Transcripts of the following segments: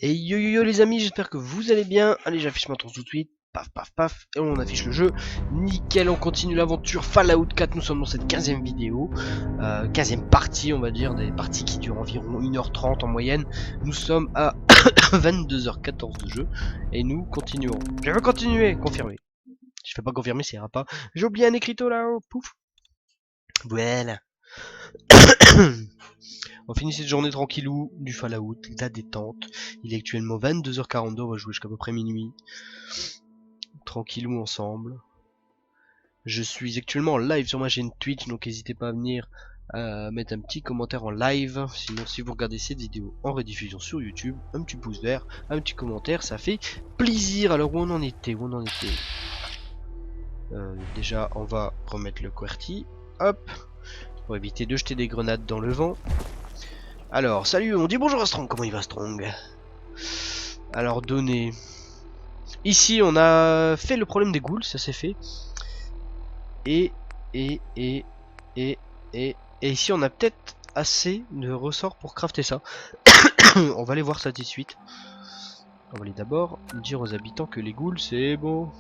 Et yo yo yo les amis, j'espère que vous allez bien. Allez, j'affiche ma tour tout de suite. Paf paf paf. Et on affiche le jeu. Nickel, on continue l'aventure Fallout 4. Nous sommes dans cette 15e vidéo. 15e partie, on va dire. Des parties qui durent environ 1h30 en moyenne. Nous sommes à 22h14 de jeu. Et nous continuons. Je veux continuer. Confirmer. Je fais pas confirmer, ça ira pas. J'ai oublié un écriteau là-haut. Pouf. Voilà. On finit cette journée tranquillou du Fallout, la détente. Il est actuellement 22h42, on va jouer jusqu'à peu près minuit. Tranquillou ensemble. Je suis actuellement en live sur ma chaîne Twitch, donc n'hésitez pas à venir mettre un petit commentaire en live. Sinon, si vous regardez cette vidéo en rediffusion sur YouTube, un petit pouce vert, un petit commentaire, ça fait plaisir. Alors où on en était, déjà, on va remettre le QWERTY. Hop, pour éviter de jeter des grenades dans le vent. Alors, salut, on dit bonjour à Strong, comment il va Strong? Alors, données. Ici, on a fait le problème des ghouls, ça s'est fait. Et ici, on a peut-être assez de ressorts pour crafter ça. On va aller voir ça tout de suite. On va aller d'abord dire aux habitants que les ghouls, c'est bon.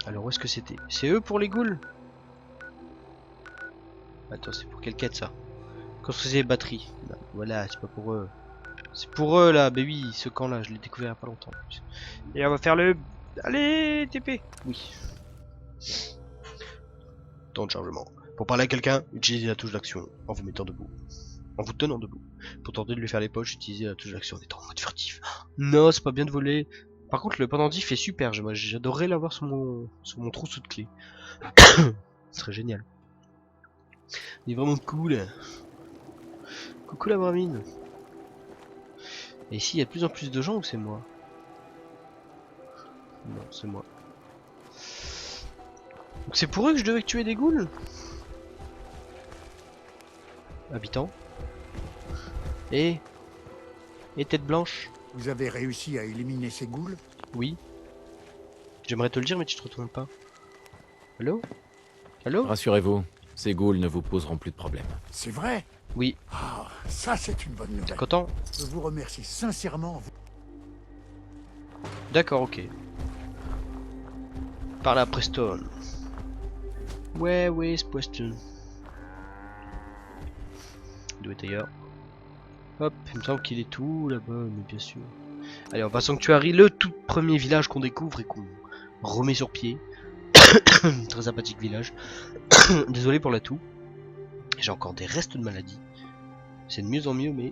Alors, où est-ce que c'était? C'est eux pour les ghouls? Attends, c'est pour quelle quête ça? Construisez les batteries. Non, voilà, c'est pas pour eux. C'est pour eux là, bah oui, ce camp là, je l'ai découvert il y a pas longtemps. Et on va faire le... Allez, TP. Oui. Temps de chargement. Pour parler à quelqu'un, utilisez la touche d'action en vous mettant debout. En vous tenant debout. Pour tenter de lui faire les poches, utilisez la touche d'action en étant en mode furtif. Non, c'est pas bien de voler. Par contre, le pendentif est super. J'adorerais l'avoir sur mon trousseau de clés. Ce serait génial. Il est vraiment cool. Coucou la bramine. Et ici, il y a de plus en plus de gens ou c'est moi? Non, c'est moi. Donc c'est pour eux que je devais tuer des ghouls? Habitants. Et tête blanche? Vous avez réussi à éliminer ces ghouls? Oui. J'aimerais te le dire mais tu te retournes pas. Allô? Allô? Rassurez-vous, ces ghouls ne vous poseront plus de problème. C'est vrai? Oui. Ah, ça c'est une bonne T'es nouvelle. content? Je vous remercie sincèrement. D'accord, ok. Par là, Preston. Ouais, c'est Preston. Il doit être ailleurs. Hop, il me semble qu'il est tout là-bas, mais bien sûr. Allez, on va sanctuary, le tout premier village qu'on découvre et qu'on remet sur pied. Très sympathique village. Désolé pour la toux. J'ai encore des restes de maladie. C'est de mieux en mieux, mais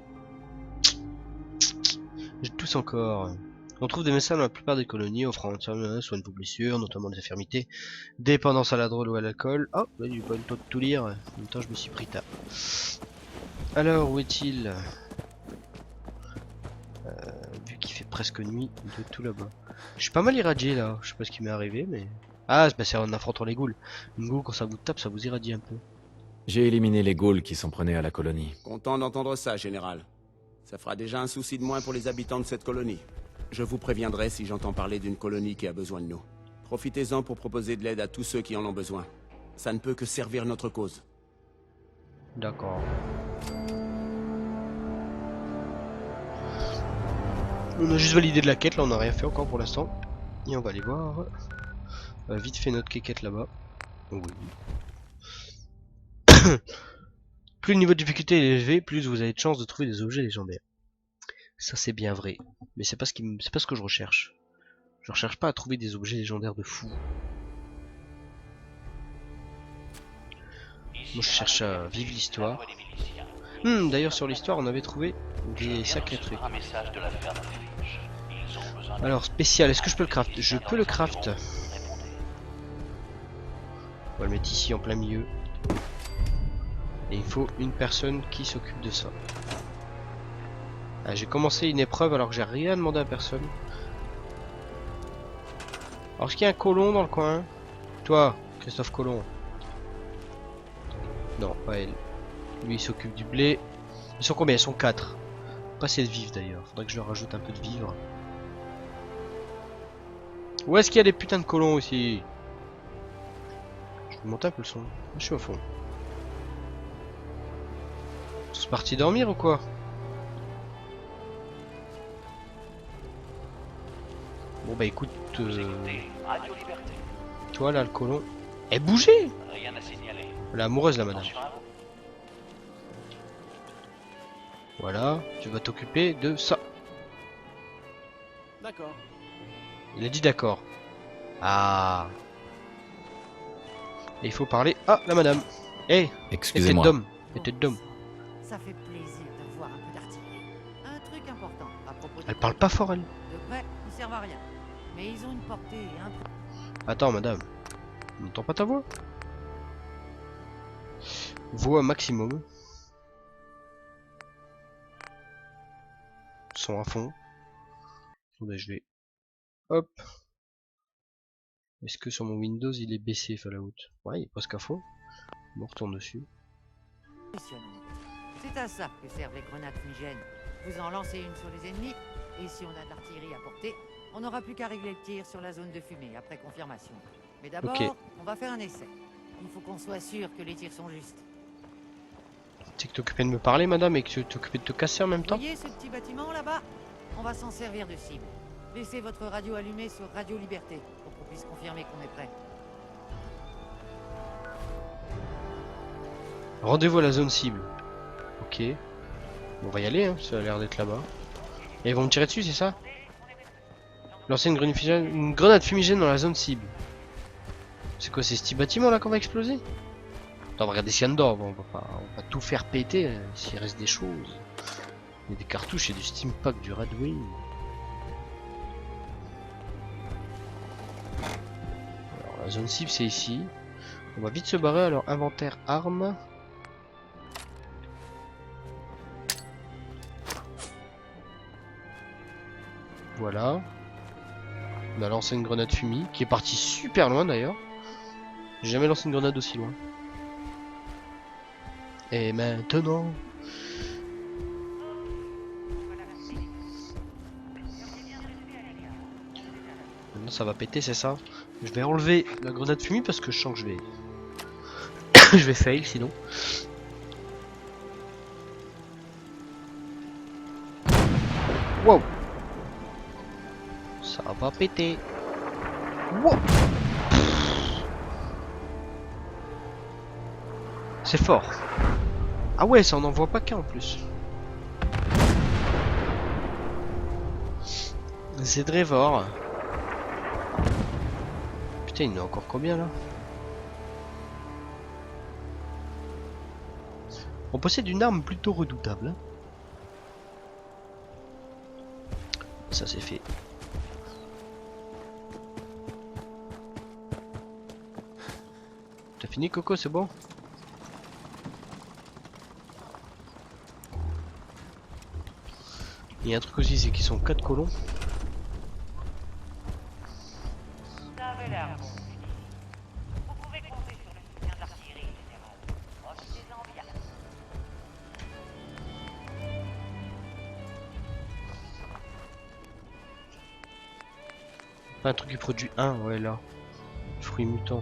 je tousse encore. On trouve des messages dans la plupart des colonies offrant soigne vos blessures, notamment des infirmités, dépendance à la drogue ou à l'alcool. Oh, là, j'ai pas le temps de tout lire. En même temps, je me suis pris tard. Alors, où est-il? Vu qu'il fait presque nuit, il doit être tout là-bas. Je suis pas mal irradié là. Je sais pas ce qui m'est arrivé, mais. Ah, c'est en affrontant les ghouls. Une ghoul, quand ça vous tape, ça vous irradie un peu. J'ai éliminé les ghouls qui s'en prenaient à la colonie. Content d'entendre ça, Général. Ça fera déjà un souci de moins pour les habitants de cette colonie. Je vous préviendrai si j'entends parler d'une colonie qui a besoin de nous. Profitez-en pour proposer de l'aide à tous ceux qui en ont besoin. Ça ne peut que servir notre cause. D'accord. On a juste validé de la quête, là on n'a rien fait encore pour l'instant. Et on va aller voir. Vite fait notre quéquette là-bas. Oui. Plus le niveau de difficulté est élevé, plus vous avez de chances de trouver des objets légendaires. Ça c'est bien vrai. Mais c'est pas ce que je recherche. Je recherche pas à trouver des objets légendaires de fou. Moi je cherche à vivre l'histoire. D'ailleurs sur l'histoire on avait trouvé des sacrés trucs. Alors spécial, est-ce que je peux le craft? Je peux le craft. On va le mettre ici en plein milieu. Et il faut une personne qui s'occupe de ça. Ah, j'ai commencé une épreuve alors que j'ai rien demandé à personne. Alors est-ce qu'il y a un colon dans le coin? Toi, Christophe Colomb. Non, pas elle. Lui il s'occupe du blé. Ils sont combien? Ils sont 4. Pas assez de vivres d'ailleurs. Faudrait que je leur rajoute un peu de vivres. Où est-ce qu'il y a des putains de colons aussi? Je vais monter un peu le son. Je suis au fond. Ils sont partis dormir ou quoi? Bon bah écoute, toi là le colon, elle bougeait. Elle est amoureuse la madame. Voilà, tu vas t'occuper de ça. D'accord. Il a dit d'accord. Ah. Et il faut parler à la madame. Eh, hey, Excusez-moi. tête d'homme. Ça fait plaisir de voir un peu d'artillerie. Un truc important à propos Elle parle pas fort elle. de près, ils servent à rien. Mais ils ont une portée et un prix. Attends madame, on n'entend pas ta voix? Voix maximum. Son à fond. Attendez, je vais... Hop. Est-ce que sur mon Windows il est baissé Fallout? Ouais, il est presque à fond. On retourne dessus. Impressionnant. C'est à ça que servent les grenades fumigènes. Vous en lancez une sur les ennemis, et si on a de l'artillerie à portée, on n'aura plus qu'à régler le tir sur la zone de fumée après confirmation. Mais d'abord, Ok. on va faire un essai. Il faut qu'on soit sûr que les tirs sont justes. C'est que t'occupais de me parler madame et que tu t'occupais de te casser en même Vous temps? voyez ce petit bâtiment là-bas? On va s'en servir de cible. Laissez votre radio allumée sur Radio Liberté pour qu'on puisse confirmer qu'on est prêt. Rendez-vous à la zone cible. Ok. Bon, on va y aller, hein. Ça a l'air d'être là-bas. Et ils vont me tirer dessus, c'est ça? Lancer une grenade fumigène dans la zone cible. C'est quoi, c'est ce petit bâtiment là qu'on va exploser? Attends, on va regarder s'il y a dedans. Bon, on va tout faire péter s'il reste des choses. Il y a des cartouches et du Steam Pack, du Red Wing. Alors, la zone cible c'est ici. On va vite se barrer. Alors, inventaire armes. Voilà. On a lancé une grenade fumée qui est partie super loin d'ailleurs. J'ai jamais lancé une grenade aussi loin. Et maintenant... Maintenant ça va péter, c'est ça? Je vais enlever la grenade fumée parce que je sens que je vais... je vais fail sinon. Wow! Ça va péter. Wow! C'est fort. Ah ouais, ça on n'en voit pas qu'un en plus. C'est très fort. Putain, il y en a encore combien là? On possède une arme plutôt redoutable. Hein. Ça c'est fait. T'as fini Coco, c'est bon? Il y a un truc aussi, c'est qu'ils sont 4 colons. Ça avait l'air bon. Vous pouvez compter sur le soutien de l'artillerie, général. Profitez-en bien. Un truc qui produit un, ouais là. Fruits mutants.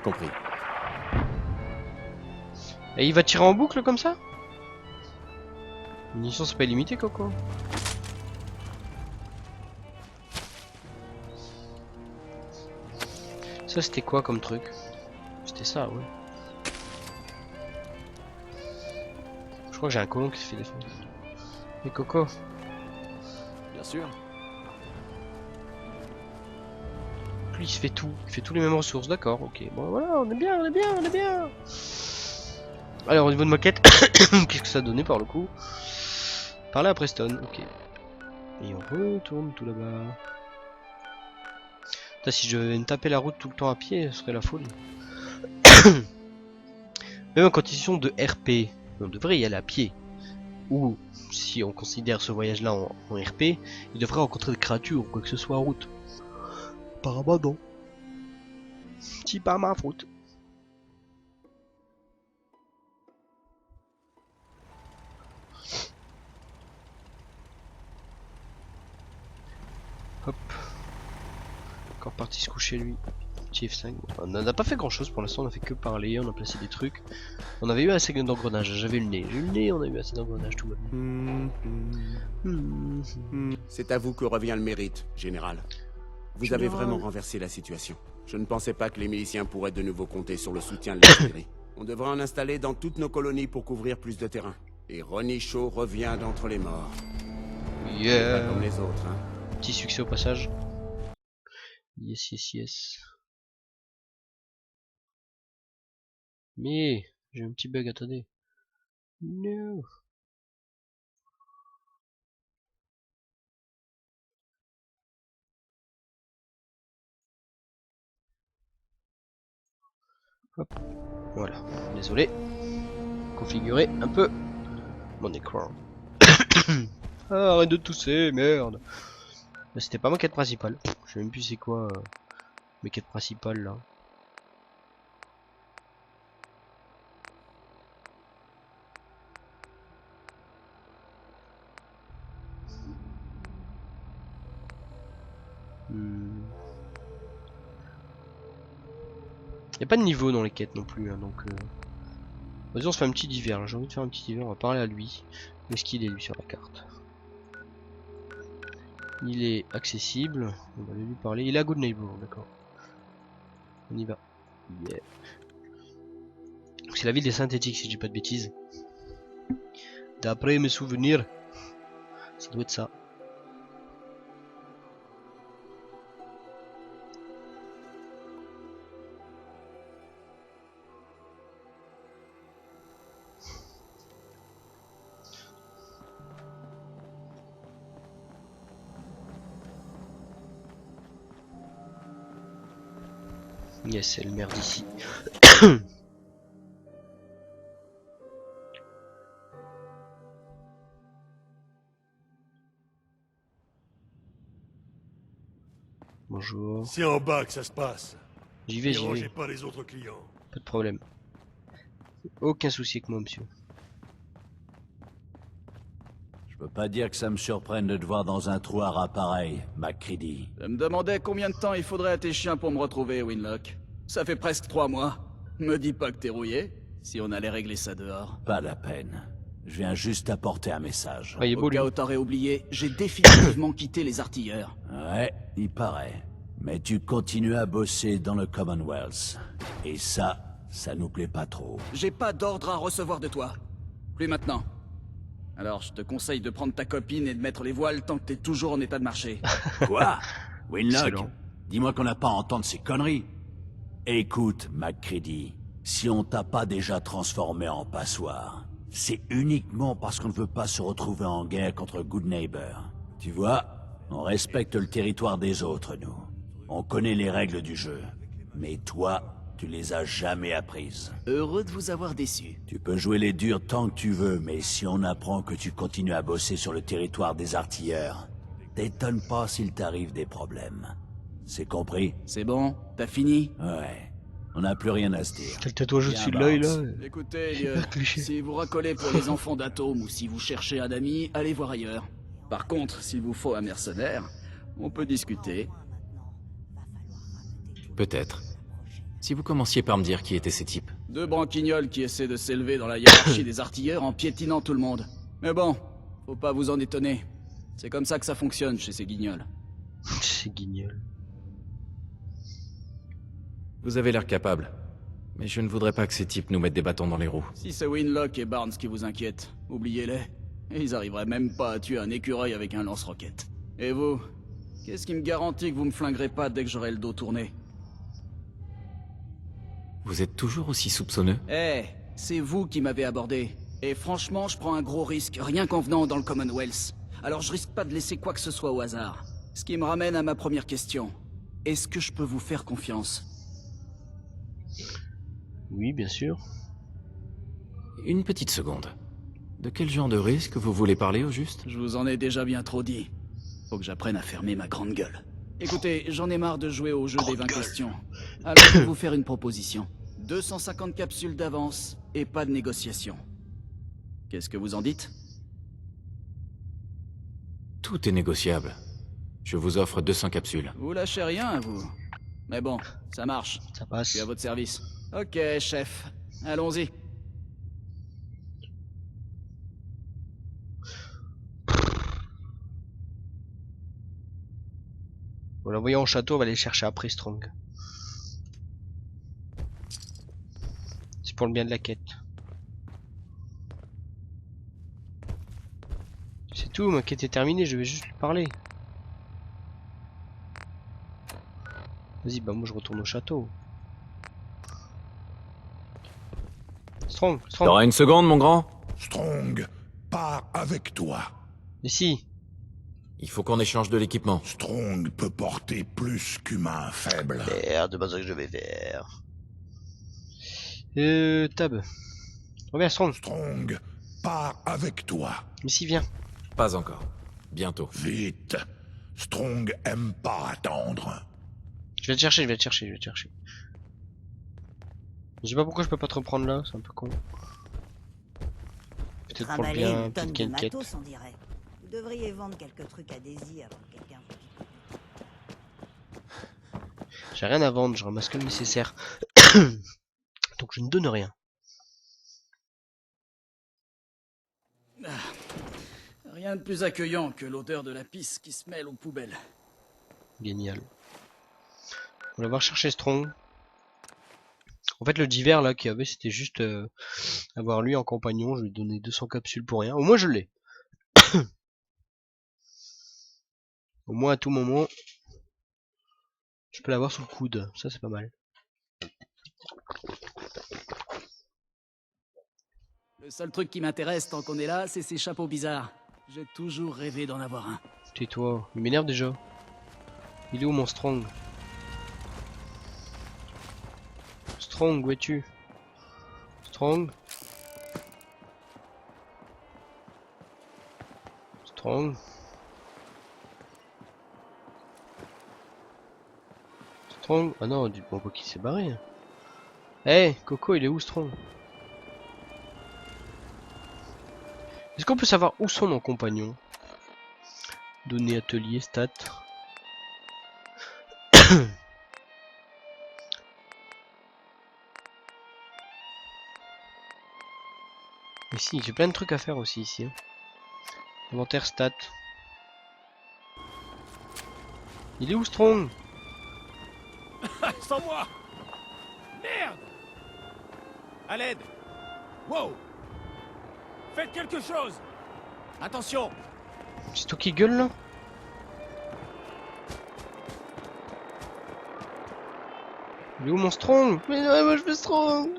Compris. Et il va tirer en boucle comme ça? Munitions c'est pas illimité Coco. Ça c'était quoi comme truc? C'était ça, ouais. Je crois que j'ai un colon qui se fait défendre. Et Coco? Bien sûr. Lui il se fait tout, il fait tous les mêmes ressources, d'accord, ok. Bon voilà, on est bien, on est bien, on est bien. Alors au niveau de ma quête, qu'est-ce que ça a donné par le coup? Parler à Preston, ok. Et on retourne tout là-bas. Si je devais me taper la route tout le temps à pied, ce serait la folie. Même en condition de RP, on devrait y aller à pied. Ou, si on considère ce voyage-là en RP, il devrait rencontrer des créatures ou quoi que ce soit en route. Apparemment non. C'est pas ma faute. Hop. encore parti se coucher lui. Petit F5. On n'a pas fait grand chose pour l'instant, on a fait que parler, on a placé des trucs. On avait eu assez d'engrenages, j'avais le nez. J'ai eu le nez, on a eu assez d'engrenages, tout va bien. C'est à vous que revient le mérite, général. Vous avez vraiment renversé la situation. Je ne pensais pas que les miliciens pourraient de nouveau compter sur le soutien de l'artillerie. On devra en installer dans toutes nos colonies pour couvrir plus de terrain. Et Ronnie Shaw revient d'entre les morts. Yeah. Pas comme les autres, hein. Petit succès au passage. Yes, yes, yes. Mais j'ai un petit bug, attendez. No. Hop. Voilà, désolé. Configurer un peu mon écran. Ah, arrête de tousser, merde. C'était pas ma quête principale. Je sais même plus c'est quoi mes quêtes principales là. Y a pas de niveau dans les quêtes non plus, hein, donc vas-y, on se fait un petit divers. J'ai envie de faire un petit divers, on va parler à lui. Où est-ce qu'il est lui sur la carte? Il est accessible, on va aller lui parler. Il est à Good Neighbor, d'accord. On y va. Yeah. C'est la ville des synthétiques si je dis pas de bêtises. D'après mes souvenirs, ça doit être ça. Yes, c'est le maire d'ici. Bonjour. C'est en bas que ça se passe. J'y vais, j'y Dérangez vais. pas les autres clients. Pas de problème. Aucun souci avec moi, monsieur. Je peux pas dire que ça me surprenne de te voir dans un trou à rats pareil, MacCready. Je me demandais combien de temps il faudrait à tes chiens pour me retrouver, Winlock. Ça fait presque 3 mois. Me dis pas que t'es rouillé, si on allait régler ça dehors. Pas la peine. Je viens juste apporter un message. Ah, il est beau, Au lui. cas où t'aurais oublié, j'ai définitivement quitté les artilleurs. Ouais, il paraît. Mais tu continues à bosser dans le Commonwealth. Et ça nous plaît pas trop. J'ai pas d'ordre à recevoir de toi. Plus maintenant. Alors je te conseille de prendre ta copine et de mettre les voiles tant que t'es toujours en état de marcher. Quoi? Winlock, Excellent. dis-moi qu'on n'a pas à entendre ces conneries. Écoute, MacCready, si on t'a pas déjà transformé en passoire, c'est uniquement parce qu'on ne veut pas se retrouver en guerre contre Good Neighbor. Tu vois, on respecte le territoire des autres, nous. On connaît les règles du jeu. Mais toi, tu les as jamais apprises. Heureux de vous avoir déçu. Tu peux jouer les durs tant que tu veux, mais si on apprend que tu continues à bosser sur le territoire des artilleurs, t'étonne pas s'il t'arrive des problèmes. C'est compris? C'est bon? T'as fini? Ouais. On n'a plus rien à se dire. T'as le tatouage Bien, au-dessus de l'œil là. Écoutez, Hyper cliché. si vous racolez pour les enfants d'Atome ou si vous cherchez un ami, allez voir ailleurs. Par contre, s'il vous faut un mercenaire, on peut discuter. Peut-être. Si vous commenciez par me dire qui étaient ces types. 2 branquignoles qui essaient de s'élever dans la hiérarchie des artilleurs en piétinant tout le monde. Mais bon, faut pas vous en étonner. C'est comme ça que ça fonctionne chez ces guignols. C'est guignol. Vous avez l'air capable. Mais je ne voudrais pas que ces types nous mettent des bâtons dans les roues. Si c'est Winlock et Barnes qui vous inquiètent, oubliez-les. Et ils arriveraient même pas à tuer un écureuil avec un lance-roquette. Et vous? Qu'est-ce qui me garantit que vous me flinguerez pas dès que j'aurai le dos tourné? Vous êtes toujours aussi soupçonneux? Eh, c'est vous qui m'avez abordé. Et franchement, je prends un gros risque, rien qu'en venant dans le Commonwealth. Alors je risque pas de laisser quoi que ce soit au hasard. Ce qui me ramène à ma première question. Est-ce que je peux vous faire confiance? Oui, bien sûr. Une petite seconde. De quel genre de risque vous voulez parler au juste? Je vous en ai déjà bien trop dit. Faut que j'apprenne à fermer ma grande gueule. Écoutez, j'en ai marre de jouer au jeu des 20 questions. Alors je vais vous faire une proposition. 250 capsules d'avance et pas de négociation. Qu'est-ce que vous en dites? Tout est négociable. Je vous offre 200 capsules. Vous lâchez rien, vous. Mais bon, ça marche. Ça Je passe. suis à votre service. Ok, chef. Allons-y. Bon, la voyant au château, on va aller chercher après Strong. C'est pour le bien de la quête. C'est tout, ma quête est terminée, je vais juste lui parler. Vas-y, bah moi je retourne au château. Strong, Strong. T'auras une seconde, mon grand? Strong, pars avec toi. Ici. Il faut qu'on échange de l'équipement. Strong peut porter plus qu'humain faible. Merde, c'est pas ça que je devais faire. Tab. Reviens, Strong. Strong, pars avec toi. Ici, viens. Pas encore. Bientôt. Vite. Strong aime pas attendre. Je vais te chercher, je vais te chercher, je vais te chercher. Je sais pas pourquoi je peux pas te reprendre là, c'est un peu con. Peut-être pour le Trimballer bien, une peut-être tonne qu'il y a de une quête. matos, on dirait. Vous devriez vendre quelques trucs à Daisy avant que quelqu'un vous pique. J'ai rien à vendre, je ramasse que le nécessaire. Donc je ne donne rien. Rien de plus accueillant que l'odeur de la pisse qui se mêle aux poubelles. Génial. On va voir chercher Strong. En fait, le divers là qu'il y avait, c'était juste avoir lui en compagnon. Je lui ai donné 200 capsules pour rien. Au moins, je l'ai. Au moins, à tout moment, je peux l'avoir sous le coude. Ça, c'est pas mal. Le seul truc qui m'intéresse tant qu'on est là, c'est ces chapeaux bizarres. J'ai toujours rêvé d'en avoir un. Tais-toi, il m'énerve déjà. Il est où mon Strong? Strong, où es-tu? Strong? Strong? Strong? Ah non, du bon qui s'est barré. Eh, hey, Coco, il est où Strong? Est-ce qu'on peut savoir où sont nos compagnons? Données atelier, stats. Ici, j'ai plein de trucs à faire aussi ici. Hein. Inventaire stats. Il est où Strong? Sans moi! Merde! À l'aide! Wow! Faites quelque chose! Attention! C'est toi qui gueule là? Il est où mon Strong? Mais non, moi je veux Strong!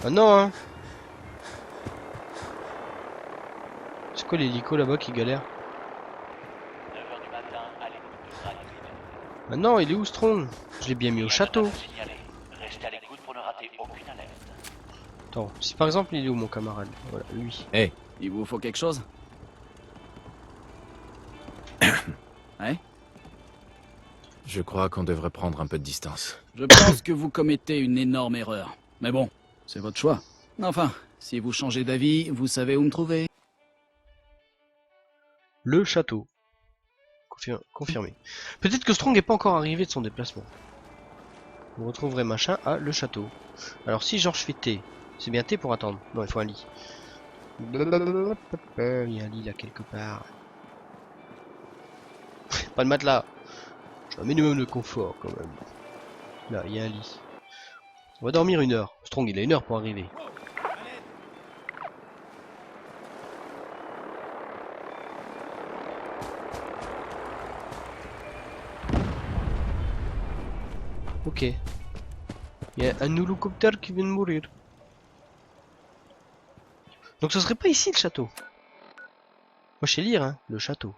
Ah non hein! C'est quoi l'hélico là-bas qui galère? Ah non, il est où Strong? Je l'ai bien mis au château. Attends, si par exemple il est où mon camarade? Voilà, lui. Hey, Il vous faut quelque chose? Ouais? je crois qu'on devrait prendre un peu de distance. Je pense que vous commettez une énorme erreur. Mais bon, c'est votre choix. Enfin, si vous changez d'avis, vous savez où me trouver. Le château. Confirmé. Peut-être que Strong n'est pas encore arrivé de son déplacement. Vous retrouverez machin à le château. Alors si genre je fais T, c'est bien T pour attendre. Non, il faut un lit. Il y a un lit là quelque part. Pas de matelas. J'ai un minimum de confort quand même. Là, il y a un lit. On va dormir 1 heure. Strong, il a 1 heure pour arriver. Ok. Il y a un hélicoptère qui vient de mourir. Donc ce serait pas ici le château. Moi je sais lire, hein, le château.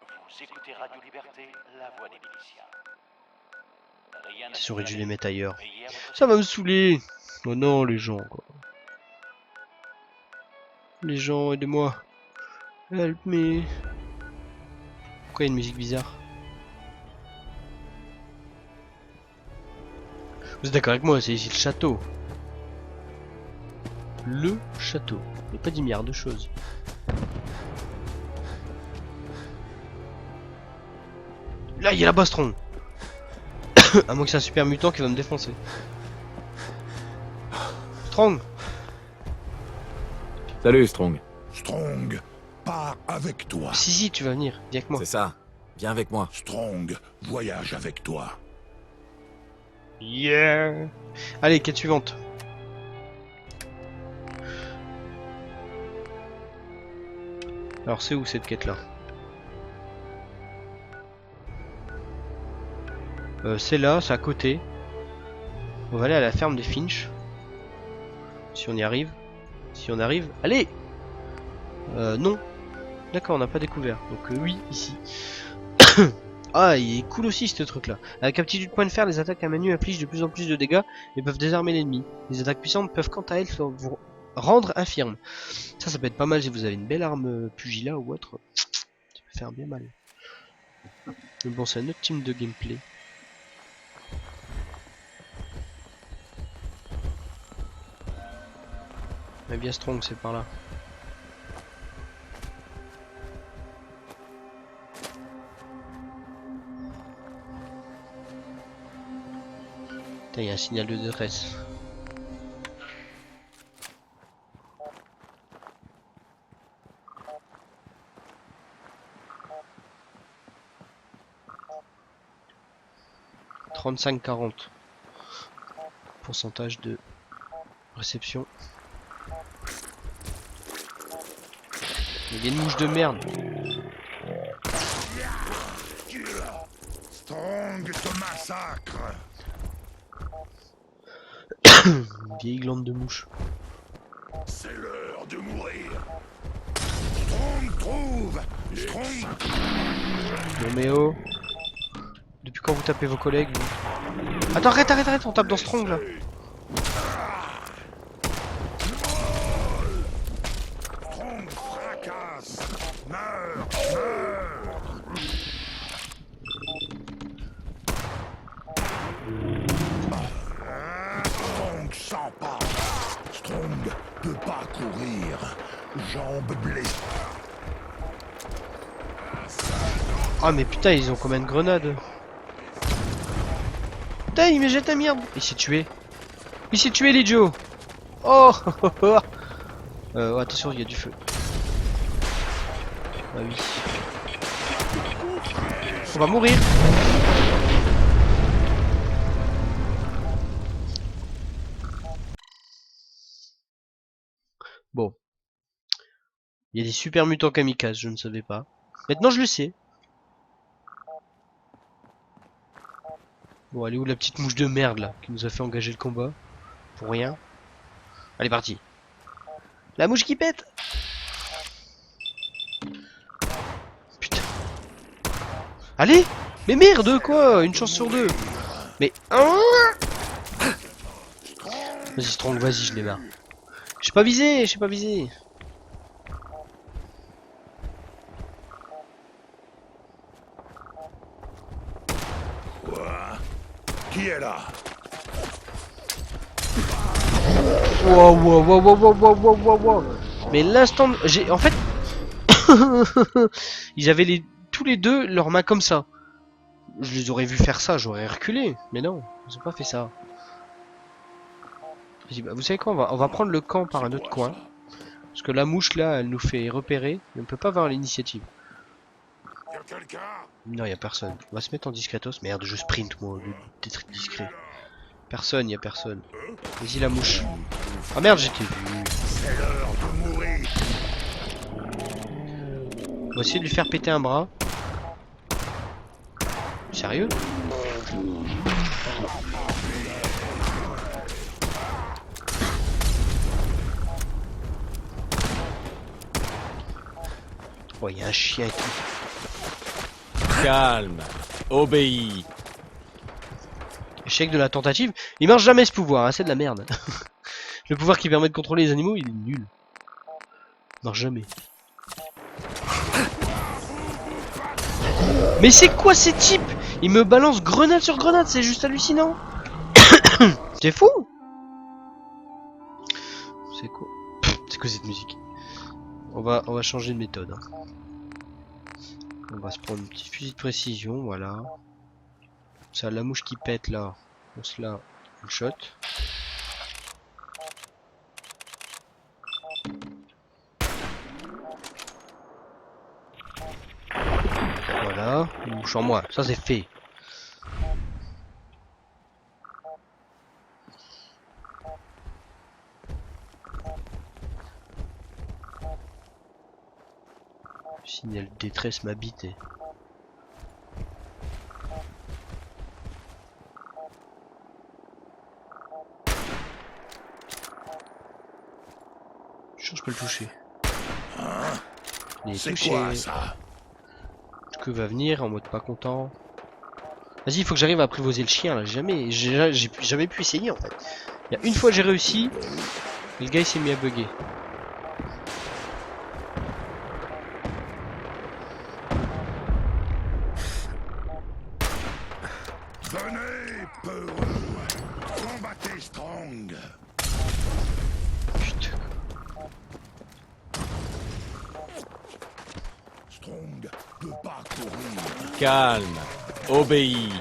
Vous écoutez Radio Liberté, la voix des miliciens. J'aurais dû les mettre ailleurs. Ça va me saouler. Oh non, les gens, quoi. Les gens, aidez-moi. Help me. Pourquoi il y a une musique bizarre? Vous êtes d'accord avec moi, c'est ici le château. le château. Il n'y a pas 10 milliards de choses. Là, il y a la Bastron. À moins que c'est un super mutant qui va me défoncer. Strong. Salut, Strong. Strong, pars avec toi. Si, tu vas venir. Viens avec moi. C'est ça. Viens avec moi. Strong, voyage avec toi. Yeah. Allez, quête suivante. Alors, c'est où cette quête-là? C'est là, c'est à côté. On va aller à la ferme des Finch. Si on y arrive. Si on arrive. Allez! Non. D'accord, on n'a pas découvert. Donc oui, ici. Ah, il est cool aussi ce truc là. Avec aptitude point de fer, les attaques à main nue infligent de plus en plus de dégâts et peuvent désarmer l'ennemi. Les attaques puissantes peuvent quant à elles vous rendre infirme. Ça peut être pas mal si vous avez une belle arme pugilat ou autre. Ça peut faire bien mal. Mais bon, c'est un autre team de gameplay. Mais bien Strong, c'est par là. Putain, il y a un signal de détresse. « 35-40 » pourcentage de réception. Il y a une mouche de merde. Strong te massacre. Une vieille glande de mouche. C'est l'heure de mourir. Strong trouve. Strong. Non mais oh. Depuis quand vous tapez vos collègues vous... Attends, arrête, on tape dans Strong là. Strong fracasse. Meurs. Strong s'empare. Strong peut pas courir. Jambes blessées. Ah mais putain, ils ont combien de grenades? Putain, il me jette la merde. Il s'est tué. Il s'est tué l'idiot. Oh. Attention, il y a du feu. Ah oui. On va mourir. Bon. Il y a des super mutants kamikazes, je ne savais pas. Maintenant je le sais. Bon, elle est où la petite mouche de merde là, qui nous a fait engager le combat? Pour rien. Allez, parti. La mouche qui pète. Putain. Allez. Mais merde, quoi. Une chance sur deux. Mais... Vas-y, Strong, vas-y, je démarre. J'ai pas visé. Qui est là? Wow. Mais l'instant... En fait... Ils avaient tous les deux leurs mains comme ça. Je les aurais vus faire ça, j'aurais reculé. Mais non, ils ont pas fait ça. Bah, vous savez quoi, on va prendre le camp par un autre coin. Parce que la mouche là, elle nous fait repérer. Et on peut pas avoir l'initiative. Non, y a personne. On va se mettre en discretos. Merde, je sprint moi, au lieu d'être discret. Personne, y a personne. Vas-y la mouche. Ah merde, j'étais vu. C'est l'heure de mourir. On va essayer de lui faire péter un bras. Sérieux? Oh, y a un chien et tout. Calme. Obéis. Échec de la tentative. Il marche jamais ce pouvoir, hein, c'est de la merde. Le pouvoir qui permet de contrôler les animaux, il est nul. Il marche jamais. Mais c'est quoi ces types? Ils me balancent grenade sur grenade, c'est juste hallucinant. C'est fou. C'est quoi? C'est quoi cette musique? On va changer de méthode. Hein. On va se prendre une petite fusil de précision, voilà. Ça, la mouche qui pète là, on se la shot. Voilà, une mouche en moins, ça c'est fait. Signal de détresse m'habitait. Je peux le toucher. Il est C'est touché. quoi ça? Que va venir en mode pas content. Vas-y, il faut que j'arrive à apprivoiser le chien là. J'ai jamais pu essayer en fait. Il y a une fois j'ai réussi, et le gars il s'est mis à bugger. Venez, peureux. Combattez Strong. Putain. Strong de pas courir. Calme. Obéis.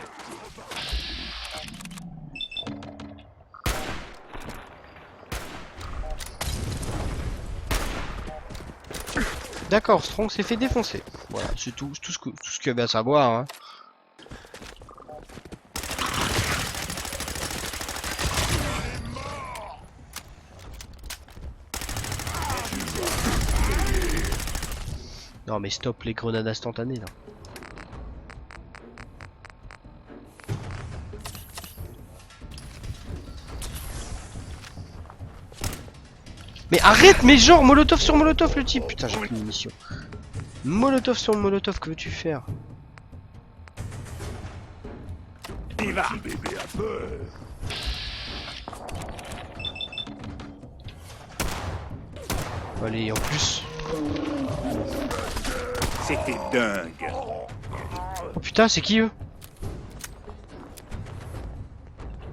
D'accord, Strong s'est fait défoncer. Voilà, c'est tout ce qu'il y avait à savoir. Hein. Non mais stop les grenades instantanées là. Mais arrête, mais genre molotov sur molotov le type. Putain, j'ai plus de munitions. Molotov sur molotov, que veux-tu faire? Il va. Bébé à peur. Allez, en plus. C'était dingue. Oh putain, c'est qui eux?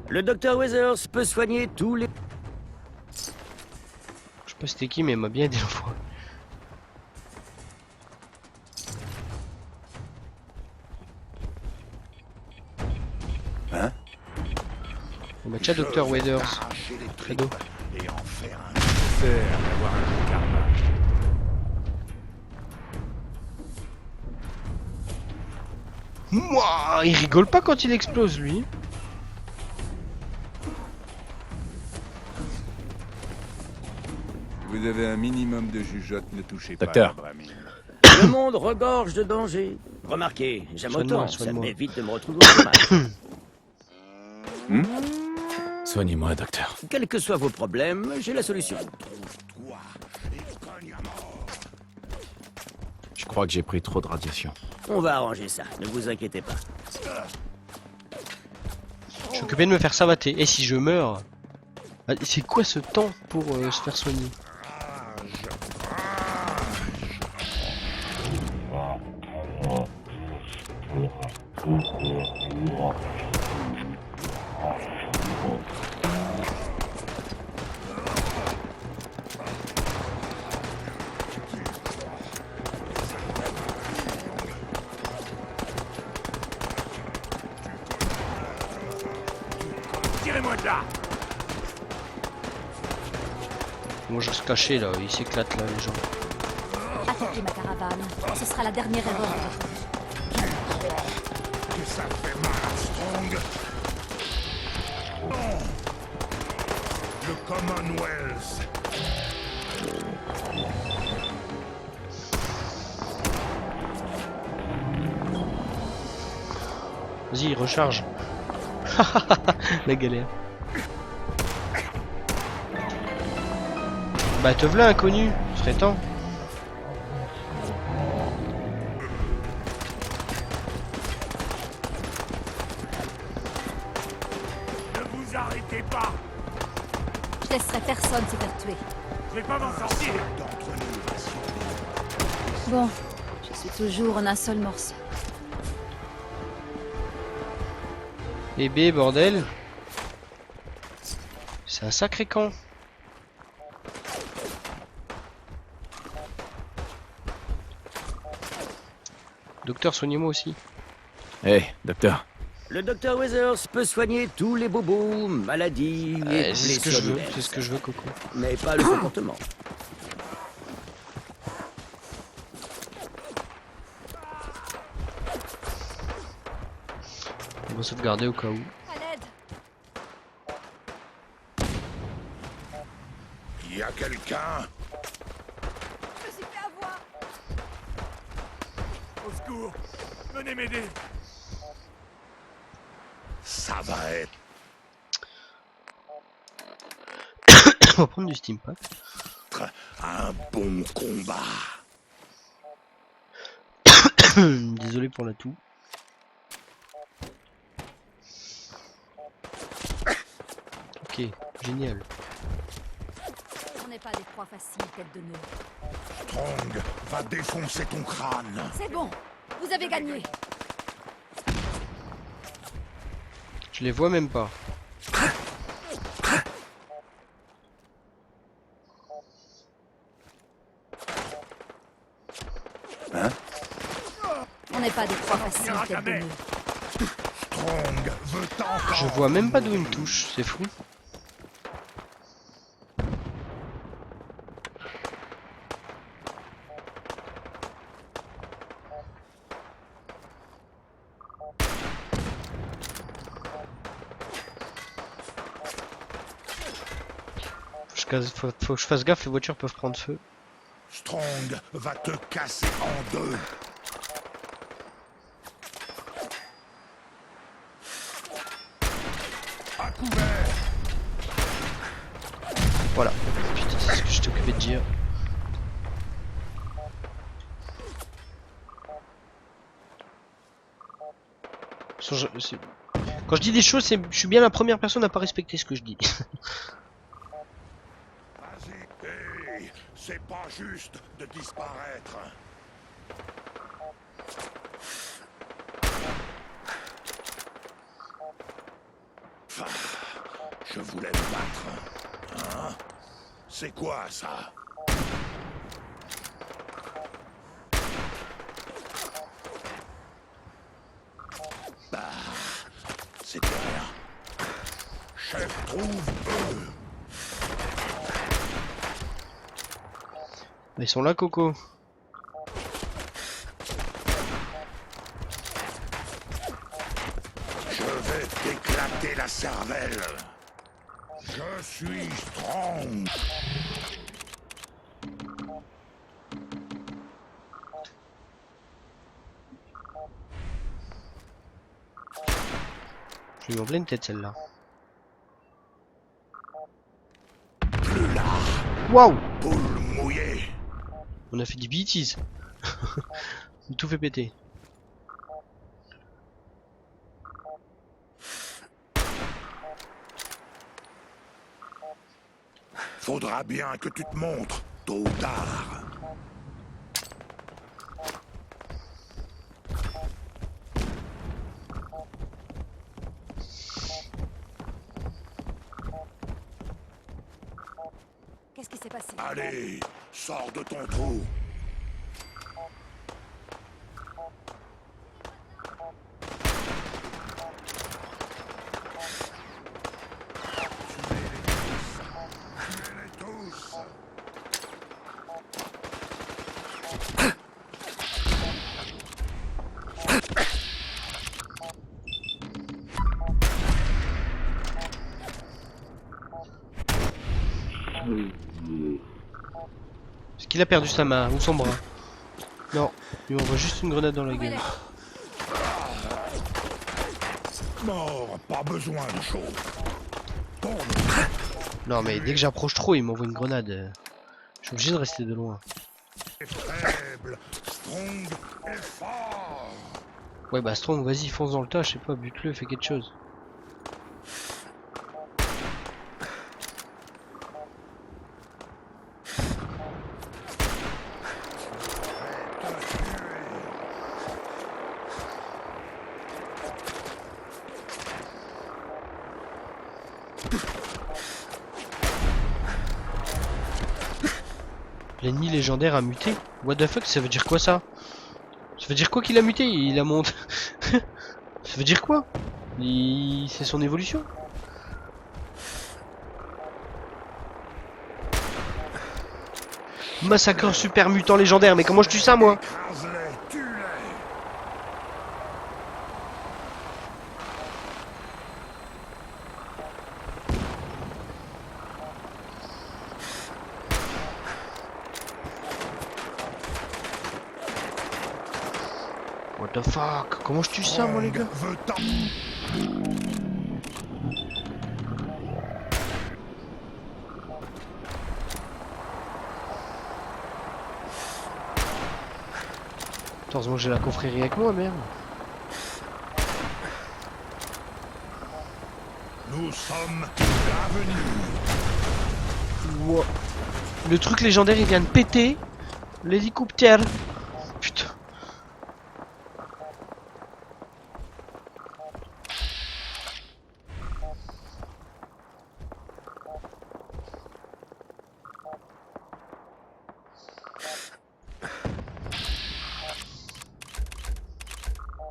Le docteur Weathers peut soigner tous les... Je sais pas c'était qui, mais il m'a bien aidé l'enfant. Hein? On va chat Dr. Weathers. Credo. Et en faire un faire d'avoir un karma. Mouah, il rigole pas quand il explose lui. Vous avez un minimum de jugeote, ne touchez Docteur. pas à la bramine. Le monde regorge de dangers. Remarquez, j'aime Soigne-moi, autant, ça soigne-moi. m'évite de me retrouver au chômage. Soignez-moi, docteur. Quels que soient vos problèmes, j'ai la solution. Toi et cogne à mort. Je crois que j'ai pris trop de radiation. On va arranger ça, ne vous inquiétez pas. Je suis occupé de me faire savater. Et si je meurs? Ah, c'est quoi ce temps pour se faire soigner? Tirez-moi de là. Moi je se cacher là, il s'éclate là les gens. Attaquez ma caravane. Ce sera la dernière erreur. Que ça fait mal à Strong. Non. Le Commonwealth. Vas-y, recharge. La galère. Bah te v'là inconnu, ce serait temps. Ne vous arrêtez pas. Je laisserai personne se faire tuer. Je vais pas m'en sortir. Bon, je suis toujours en un seul morceau. Bébé, bordel. C'est un sacré camp. Docteur, soignez-moi aussi. Hé, docteur. Le docteur Weathers peut soigner tous les bobos, maladies et C'est ce que je blessures veux, diverses. c'est ce que je veux, Coco. Mais pas le comportement. On va sauvegarder au cas où. À l'aide. Y a quelqu'un? Je suis fait avoir. Au secours! Venez m'aider! Ça va être... On va prendre du steam pack. un bon combat. Désolé pour la toux. Ok, génial. On n'est pas des proies faciles, tête de nœud. Strong va défoncer ton crâne. C'est bon. Vous avez gagné. Je les vois même pas. On n'est pas des proies faciles, tête de nœud. Strong veut encore... Je vois même pas d'où il me touche, c'est fou. Faut que je fasse gaffe, les voitures peuvent prendre feu. Strong va te casser en deux. À couvert. Voilà. Putain, c'est ce que je t'occupais de dire. Quand je dis des choses, je suis bien la première personne à pas respecter ce que je dis. Vas-y, hey, c'est pas juste de disparaître. Je voulais me battre. Hein? C'est quoi ça? Bah, c'était rien. Chef trouve eux. Ils sont là, Coco. Je vais t'éclater la cervelle. Je suis Strong. Je lui en pleine tête celle-là. Plus là. Waouh! Poule mouillée. On a fait des bêtises. On a tout fait péter. Faudra bien que tu te montres, tôt ou tard. Qu'est-ce qui s'est passé? Allez, sors de ton trou. Tuez-les tous. Est-ce qu'il a perdu sa main ou son bras? Non, lui envoie juste une grenade dans la gueule. Mort, pas besoin de chaud. Non mais dès que j'approche trop, il m'envoie une grenade. Je suis obligé de rester de loin. Faible, Strong et fort. Ouais bah Strong, vas-y, fonce dans le tas, je sais pas, bute-le, fais quelque chose. L'ennemi légendaire a muté? What the fuck, ça veut dire quoi ça? Ça veut dire quoi qu'il a muté? Il a monté. Ça veut dire quoi? C'est son évolution. Massacreur super mutant légendaire, mais comment je tue ça moi? Écrase-les, tue-les. What the fuck? Comment je tue ça moi les gars? Heureusement que j'ai la confrérie avec moi, merde. Nous sommes l'avenir. Wow. Le truc légendaire il vient de péter l'hélicoptère. Putain.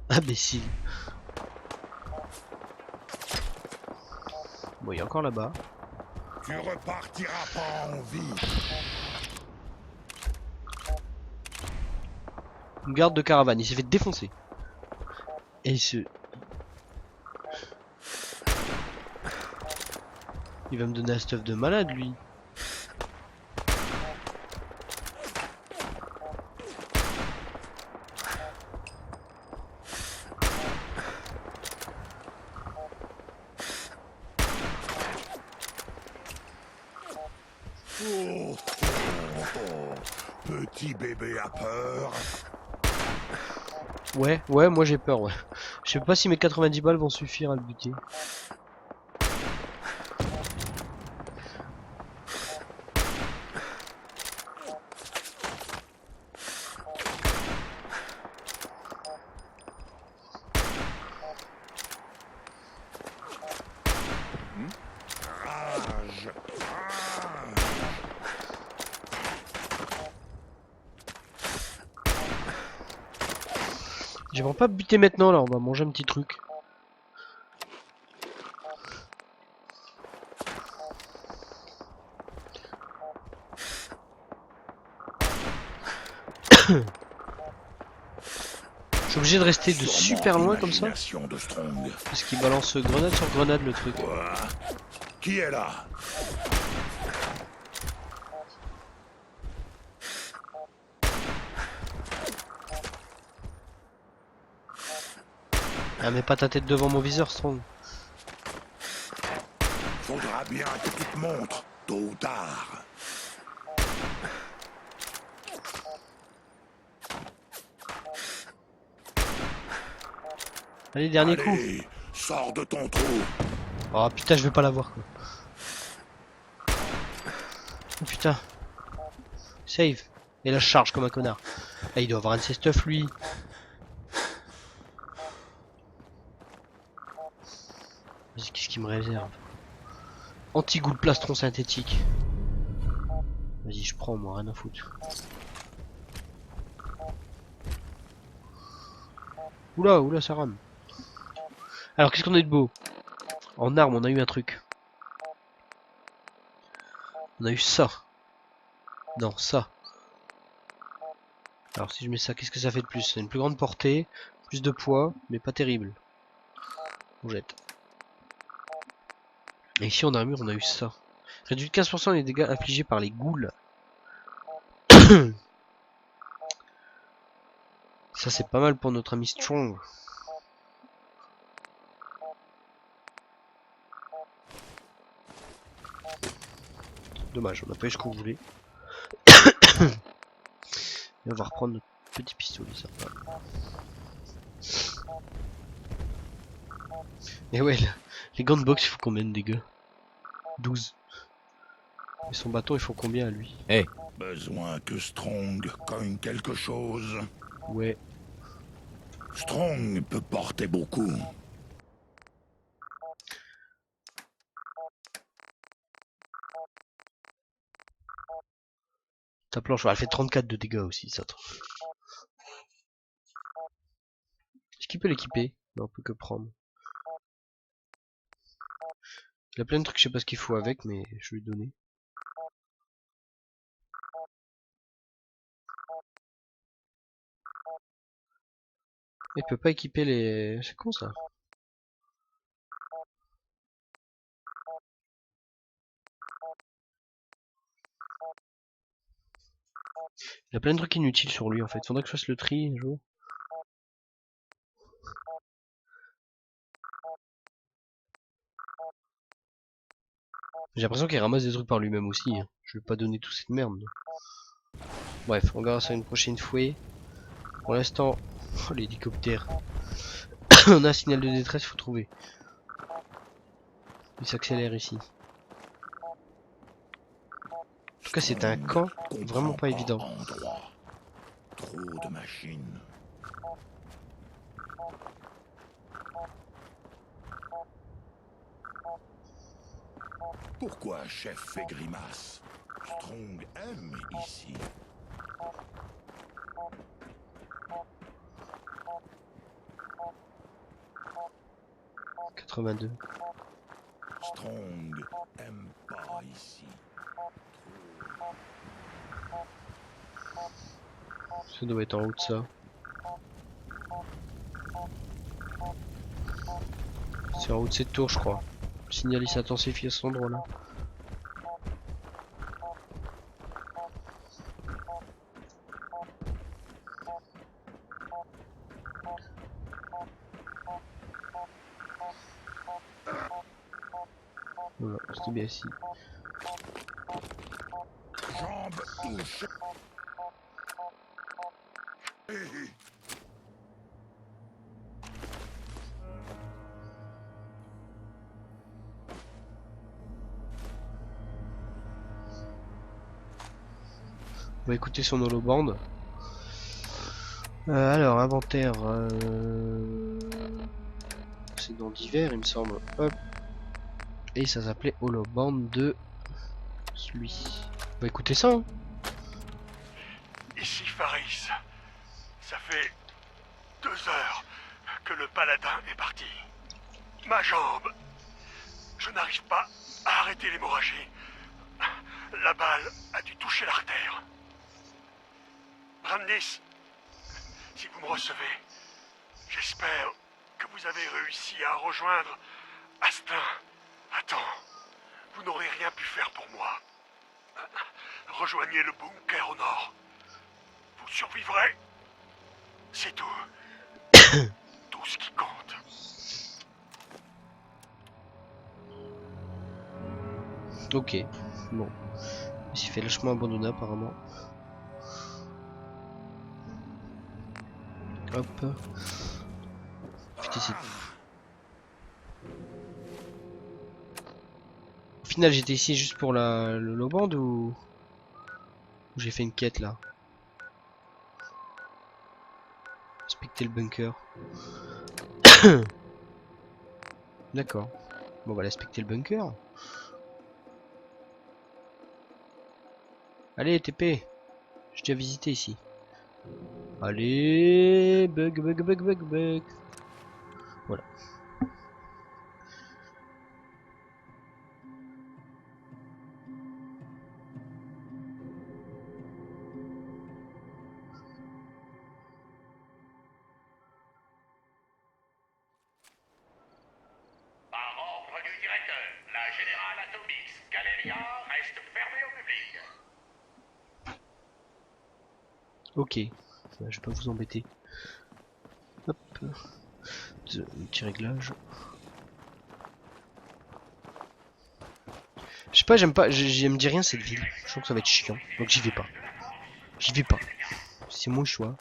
Imbécile. Bon, il est encore là-bas. Tu repartiras pas en vie. Une garde de caravane, il s'est fait défoncer. Et il va me donner un stuff de malade lui. Oh, petit bébé a peur. Ouais, moi j'ai peur, ouais. Je sais pas si mes 90 balles vont suffire à le buter. Rage. J'aimerais pas buter maintenant là, on va manger un petit truc. Je suis obligé de rester de super loin comme ça. Parce qu'il balance grenade sur grenade le truc. Qui est là? Ah mets pas ta tête devant mon viseur Strong. Faudra bien que tu te montres, tôt ou tard. Allez, dernier coup. Sors de ton trou. Oh putain, je vais pas l'avoir quoi. Oh putain. Save. Et la charge comme un connard. Ah, il doit avoir un de ses stuff lui. Vas-y, qu'est-ce qu'il me réserve? Anti-goût de plastron synthétique. Vas-y, je prends moi, rien à foutre. Oula, oula, ça rame. Alors, qu'est-ce qu'on a eu de beau? En arme, on a eu un truc. On a eu ça. Non, ça. Alors, si je mets ça, qu'est-ce que ça fait de plus? C'est une plus grande portée, plus de poids, mais pas terrible. On jette. Et ici, en armure, on a eu ça. Réduit de 15% les dégâts infligés par les ghouls. Ça, c'est pas mal pour notre ami Strong. Dommage, on n'a pas eu ce qu'on voulait. Et on va reprendre notre petit pistolet, ça va. Et ouais, les gants de boxe, il faut combien de dégâts? 12. Et son bâton, il faut combien à lui? Hey. Besoin que Strong cogne quelque chose. Ouais. Strong peut porter beaucoup. Ta planche, elle fait 34 de dégâts aussi, ça. peut l'équiper? Non, on peut que prendre. Il a plein de trucs, je sais pas ce qu'il faut avec, mais je vais lui donner. Il peut pas équiper les... C'est con ça. Il a plein de trucs inutiles sur lui en fait. Faudrait que je fasse le tri un jour. J'ai l'impression qu'il ramasse des trucs par lui-même aussi. Hein. Je vais pas donner toute cette merde. Bref, on verra ça une prochaine fois. Pour l'instant, oh, l'hélicoptère. On a un signal de détresse, faut trouver. Il s'accélère ici. En tout cas, c'est un camp vraiment pas évident. Trop de machines. Pourquoi chef fait grimace? Strong aime ici. « 82. Strong aime pas ici. Ça doit être en haut de ça. C'est en haut de cette tour, je crois. Le signal il s'intensifie à cet endroit là. Voilà, c'était bien ici. Jambes touchées. On va écouter son holoband. Alors, inventaire. C'est dans divers, il me semble. Hop. Et ça s'appelait holoband de celui. On va écouter ça. Hein. Ici Faris. Ça fait 2 heures que le paladin est parti. Ma jambe. Je n'arrive pas à arrêter l'hémorragie. La balle a dû toucher l'artère. Brandis, si vous me recevez, j'espère que vous avez réussi à rejoindre Astin. Attends, vous n'aurez rien pu faire pour moi. Rejoignez le bunker au nord. Vous survivrez. C'est tout. Tout ce qui compte. Ok, bon. Il s'est fait lâchement abandonné apparemment. Hop. Putain, au final, j'étais ici juste pour le holoband ou j'ai fait une quête là? Inspecter le bunker. D'accord. Bon, on va inspecter le bunker. Allez, TP. J'ai déjà visité ici. Allez, bug. Voilà. Par ordre du directeur, la générale Atomix, Galeria reste fermée au public. Ok. Je vais pas vous embêter. Hop. Petit réglage. Je sais pas, j'aime pas, je me dis rien cette ville. Je sens que ça va être chiant, donc j'y vais pas. J'y vais pas. C'est mon choix.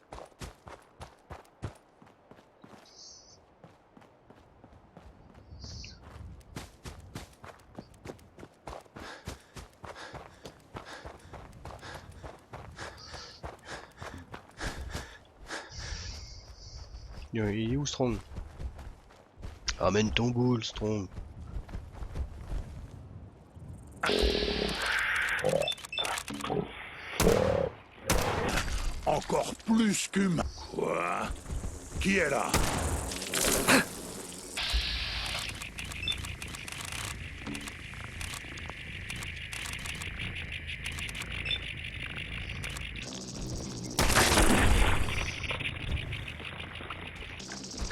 Il est où Strong? Amène ton boule, Strong. Encore plus qu'humain. Quoi? Qui est là?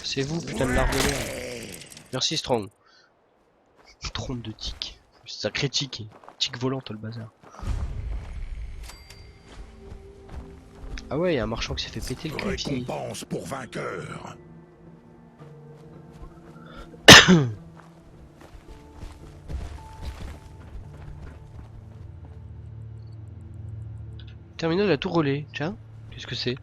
C'est vous, putain de larve de merde. Merci Strong. Trompe de tic. Sacré tic. Tic volante le bazar. Ah ouais, y a un marchand qui s'est fait péter le cul ici. Récompense pour vainqueur. Terminal de la tour relais. Tiens, qu'est-ce que c'est?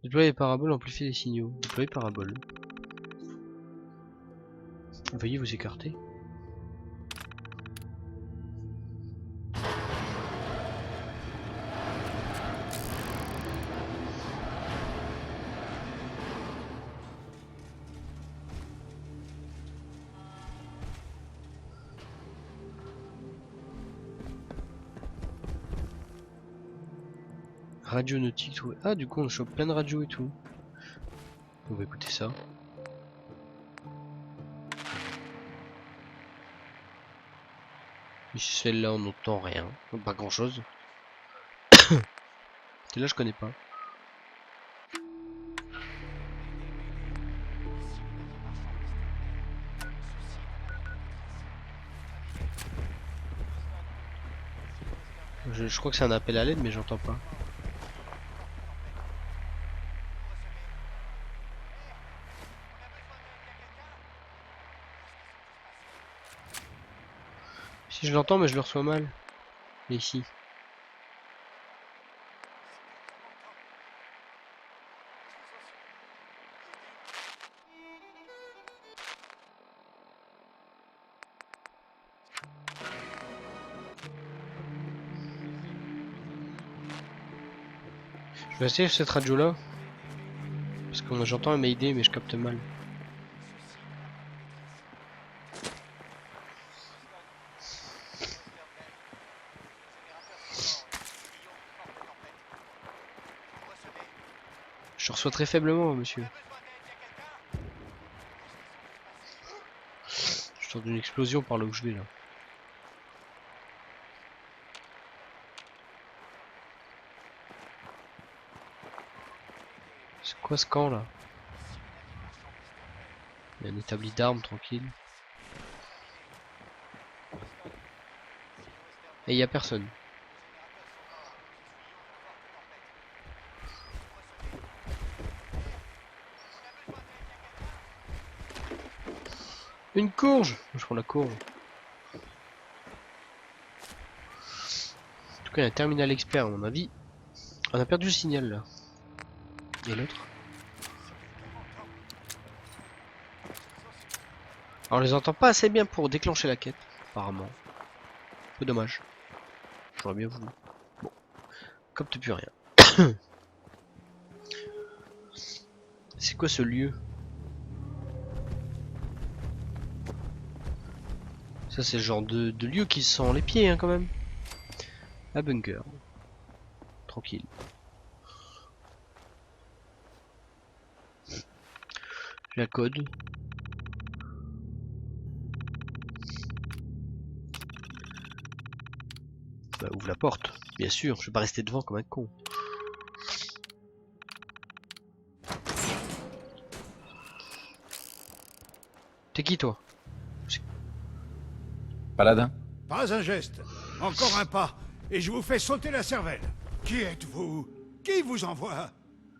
Déployer parabole, amplifier les signaux. Déployer parabole. Veuillez vous écarter. Radio nautique, tout. Ah, du coup on chope plein de radios et tout. On va écouter ça. Celle-là on n'entend rien, pas grand chose. Celle-là je connais pas. Je crois que c'est un appel à l'aide mais j'entends pas. Si je l'entends mais je le reçois mal. Mais ici. Je vais essayer cette radio là. Parce que j'entends un Mayday mais je capte mal. Je reçois très faiblement, monsieur. Je sors d'une explosion par là où je vais là. C'est quoi ce camp là? Il y a un établi d'armes tranquille. Et il y a personne. Une courge! Je prends la courge. En tout cas, il y a un terminal expert à mon avis. On a perdu le signal là. Et l'autre? Alors on les entend pas assez bien pour déclencher la quête, apparemment. Un peu dommage. J'aurais bien voulu. Bon. Capte plus rien. C'est quoi ce lieu? Ça c'est le genre de lieu qui sent les pieds hein, quand même. Un bunker. Tranquille. J'ai la code. Bah, ouvre la porte, bien sûr, je vais pas rester devant comme un con. T'es qui toi? Paladin? Pas un geste. Encore un pas. Et je vous fais sauter la cervelle. Qui êtes-vous? Qui vous envoie?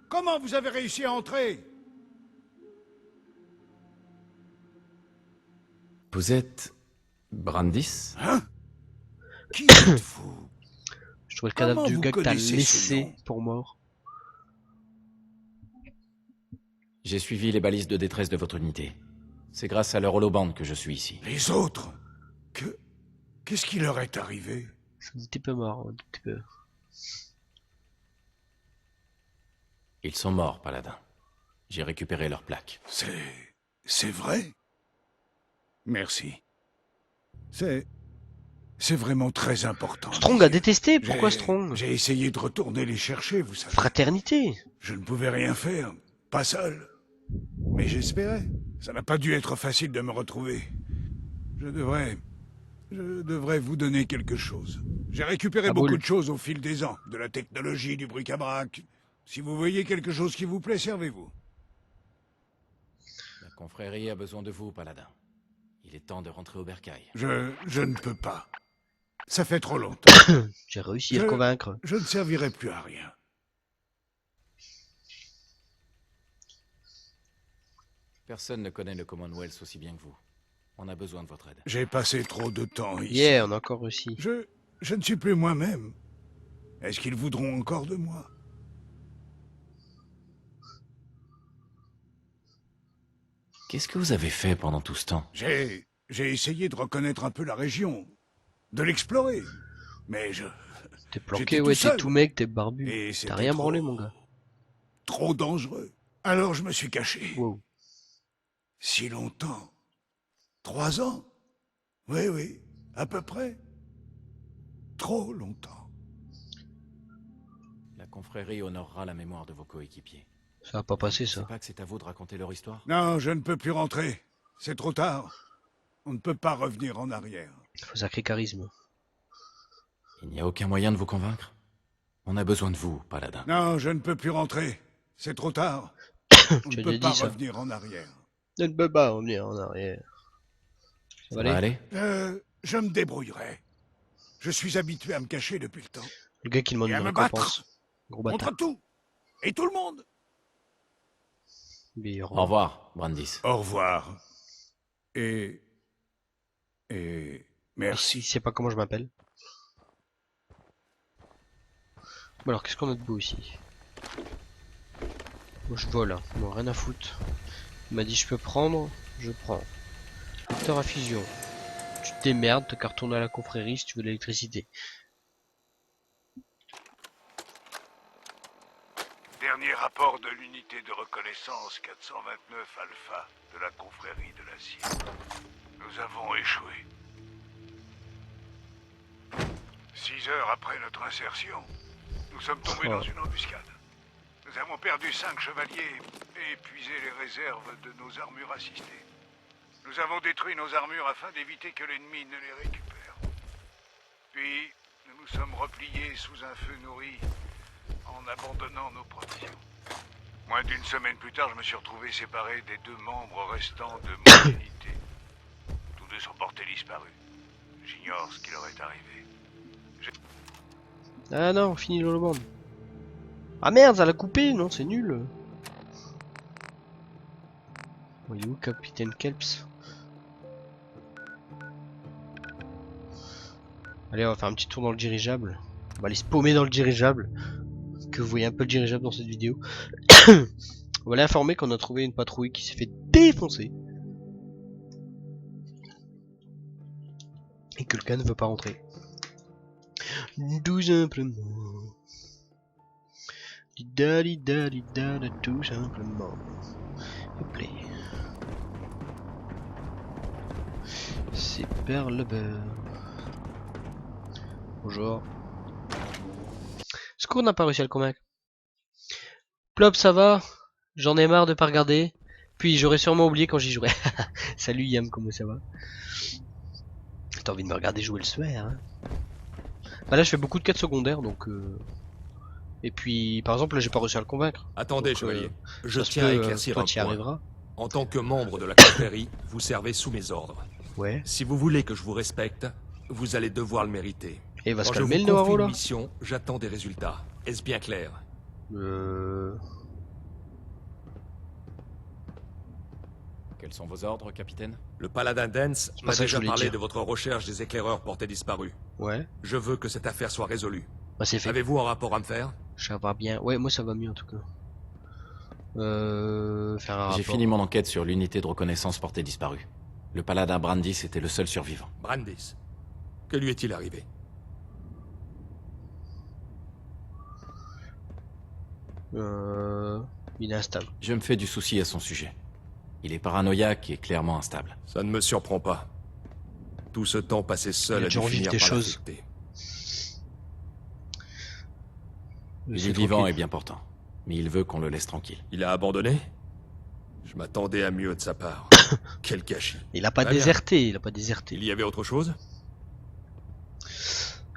Comment vous avez réussi à entrer? Vous êtes... Brandis? Hein? Qui êtes-vous? Je trouve le cadavre Comment du vous gars que t'as connaissez ce laissé nom? pour mort. J'ai suivi les balises de détresse de votre unité. C'est grâce à leur holobande que je suis ici. Les autres? Qu'est-ce qui leur est arrivé? Ça me dit t'es pas mort, un petit peu. Ils sont morts, Paladin. J'ai récupéré leurs plaques. C'est vrai? Merci. C'est vraiment très important. Strong a détesté. Pourquoi Strong? J'ai essayé de retourner les chercher, vous savez. Fraternité. Je ne pouvais rien faire, pas seul. Mais j'espérais. Ça n'a pas dû être facile de me retrouver. Je devrais vous donner quelque chose. J'ai récupéré beaucoup de choses au fil des ans. De la technologie, du bric-à-brac. Si vous voyez quelque chose qui vous plaît, servez-vous. La confrérie a besoin de vous, Paladin. Il est temps de rentrer au bercail. Je ne peux pas. Ça fait trop longtemps. J'ai réussi à le convaincre. Je ne servirai plus à rien. Personne ne connaît le Commonwealth aussi bien que vous. On a besoin de votre aide. J'ai passé trop de temps ici. Yeah, on a encore réussi. Je ne suis plus moi-même. Est-ce qu'ils voudront encore de moi? Qu'est-ce que vous avez fait pendant tout ce temps? J'ai essayé de reconnaître un peu la région. De l'explorer. Mais T'es planqué, ouais, t'es tout mec, t'es barbu. T'as rien branlé, mon gars. Trop dangereux. Alors je me suis caché. Wow. Si longtemps. 3 ans. Oui, à peu près. Trop longtemps. La confrérie honorera la mémoire de vos coéquipiers. Ça va pas passer, ça. C'est pas que c'est à vous de raconter leur histoire? Non, je ne peux plus rentrer. C'est trop tard. On ne peut pas revenir en arrière. Faut sacré charisme. Il n'y a aucun moyen de vous convaincre? On a besoin de vous, Paladin. Non, je ne peux plus rentrer. C'est trop tard. On ne peut pas revenir en arrière. Je ne peux pas revenir en arrière. Ça va aller? Je me débrouillerai. Je suis habitué à me cacher depuis le temps. Le gars qui demande et à une me récompense. battre. Gros bâtard. Contre tout. Et tout le monde. Mais au revoir, Brandis. Au revoir. Et merci. Il sait pas comment je m'appelle. Bon alors, qu'est-ce qu'on a de beau ici? Moi je vole, hein. Bon, rien à foutre. Il m'a dit je peux prendre, je prends. Facteur à fusion. Tu te démerdes, t'as qu'à retourner à la confrérie si tu veux de l'électricité. Dernier rapport de l'unité de reconnaissance 429 Alpha de la confrérie de l'acier. Nous avons échoué. 6 heures après notre insertion, nous sommes tombés dans une embuscade. Nous avons perdu 5 chevaliers et épuisé les réserves de nos armures assistées. Nous avons détruit nos armures afin d'éviter que l'ennemi ne les récupère. Puis, nous nous sommes repliés sous un feu nourri en abandonnant nos provisions. Moins d'une semaine plus tard, je me suis retrouvé séparé des 2 membres restants de mon unité. Tous 2 sont portés disparus. J'ignore ce qui leur est arrivé. Ah non, fini le bande. Ah merde, ça l'a coupé, non, c'est nul. Bon, il est où, Capitaine Kelps? Allez, on va faire un petit tour dans le dirigeable. On va aller se paumer dans le dirigeable. Que vous voyez un peu le dirigeable dans cette vidéo. On va aller informer qu'on a trouvé une patrouille qui s'est fait défoncer. Et que le gars ne veut pas rentrer. Tout simplement. Tout simplement. Et play. C'est perle beurre. Bonjour. Est-ce qu'on n'a pas réussi à le convaincre? Plop, ça va? J'en ai marre de pas regarder. Puis j'aurais sûrement oublié quand j'y jouerais. Salut Yam, comment ça va? T'as envie de me regarder jouer le soir, hein? Bah là je fais beaucoup de quêtes secondaires donc et puis par exemple là j'ai pas réussi à le convaincre. Attendez, donc, chevalier, je tiens à éclaircir un point. Arriveras. En tant que membre de la confrérie, vous servez sous mes ordres. Ouais. Si vous voulez que je vous respecte, vous allez devoir le mériter. Et va se Quand calmer je le vous confie Noiro là. une mission, j'attends des résultats. Est-ce bien clair? Quels sont vos ordres, capitaine? Le paladin Dance m'a déjà parlé de votre recherche des éclaireurs portés disparus. Ouais. Je veux que cette affaire soit résolue. Bah c'est fait. Avez-vous un rapport à me faire? Ça va bien. Ouais, moi ça va mieux en tout cas. Faire un rapport. J'ai fini mon enquête sur l'unité de reconnaissance portée disparue. Le paladin Brandis était le seul survivant. Brandis? Que lui est-il arrivé? Il est instable. Je me fais du souci à son sujet. Il est paranoïaque et clairement instable. Ça ne me surprend pas. Tout ce temps passé seul a dû finir par l'affecter. Il est vivant et bien portant. Mais il veut qu'on le laisse tranquille. Il a abandonné? Je m'attendais à mieux de sa part. Quel gâchis. Il a pas déserté, il a pas déserté. Il y avait autre chose?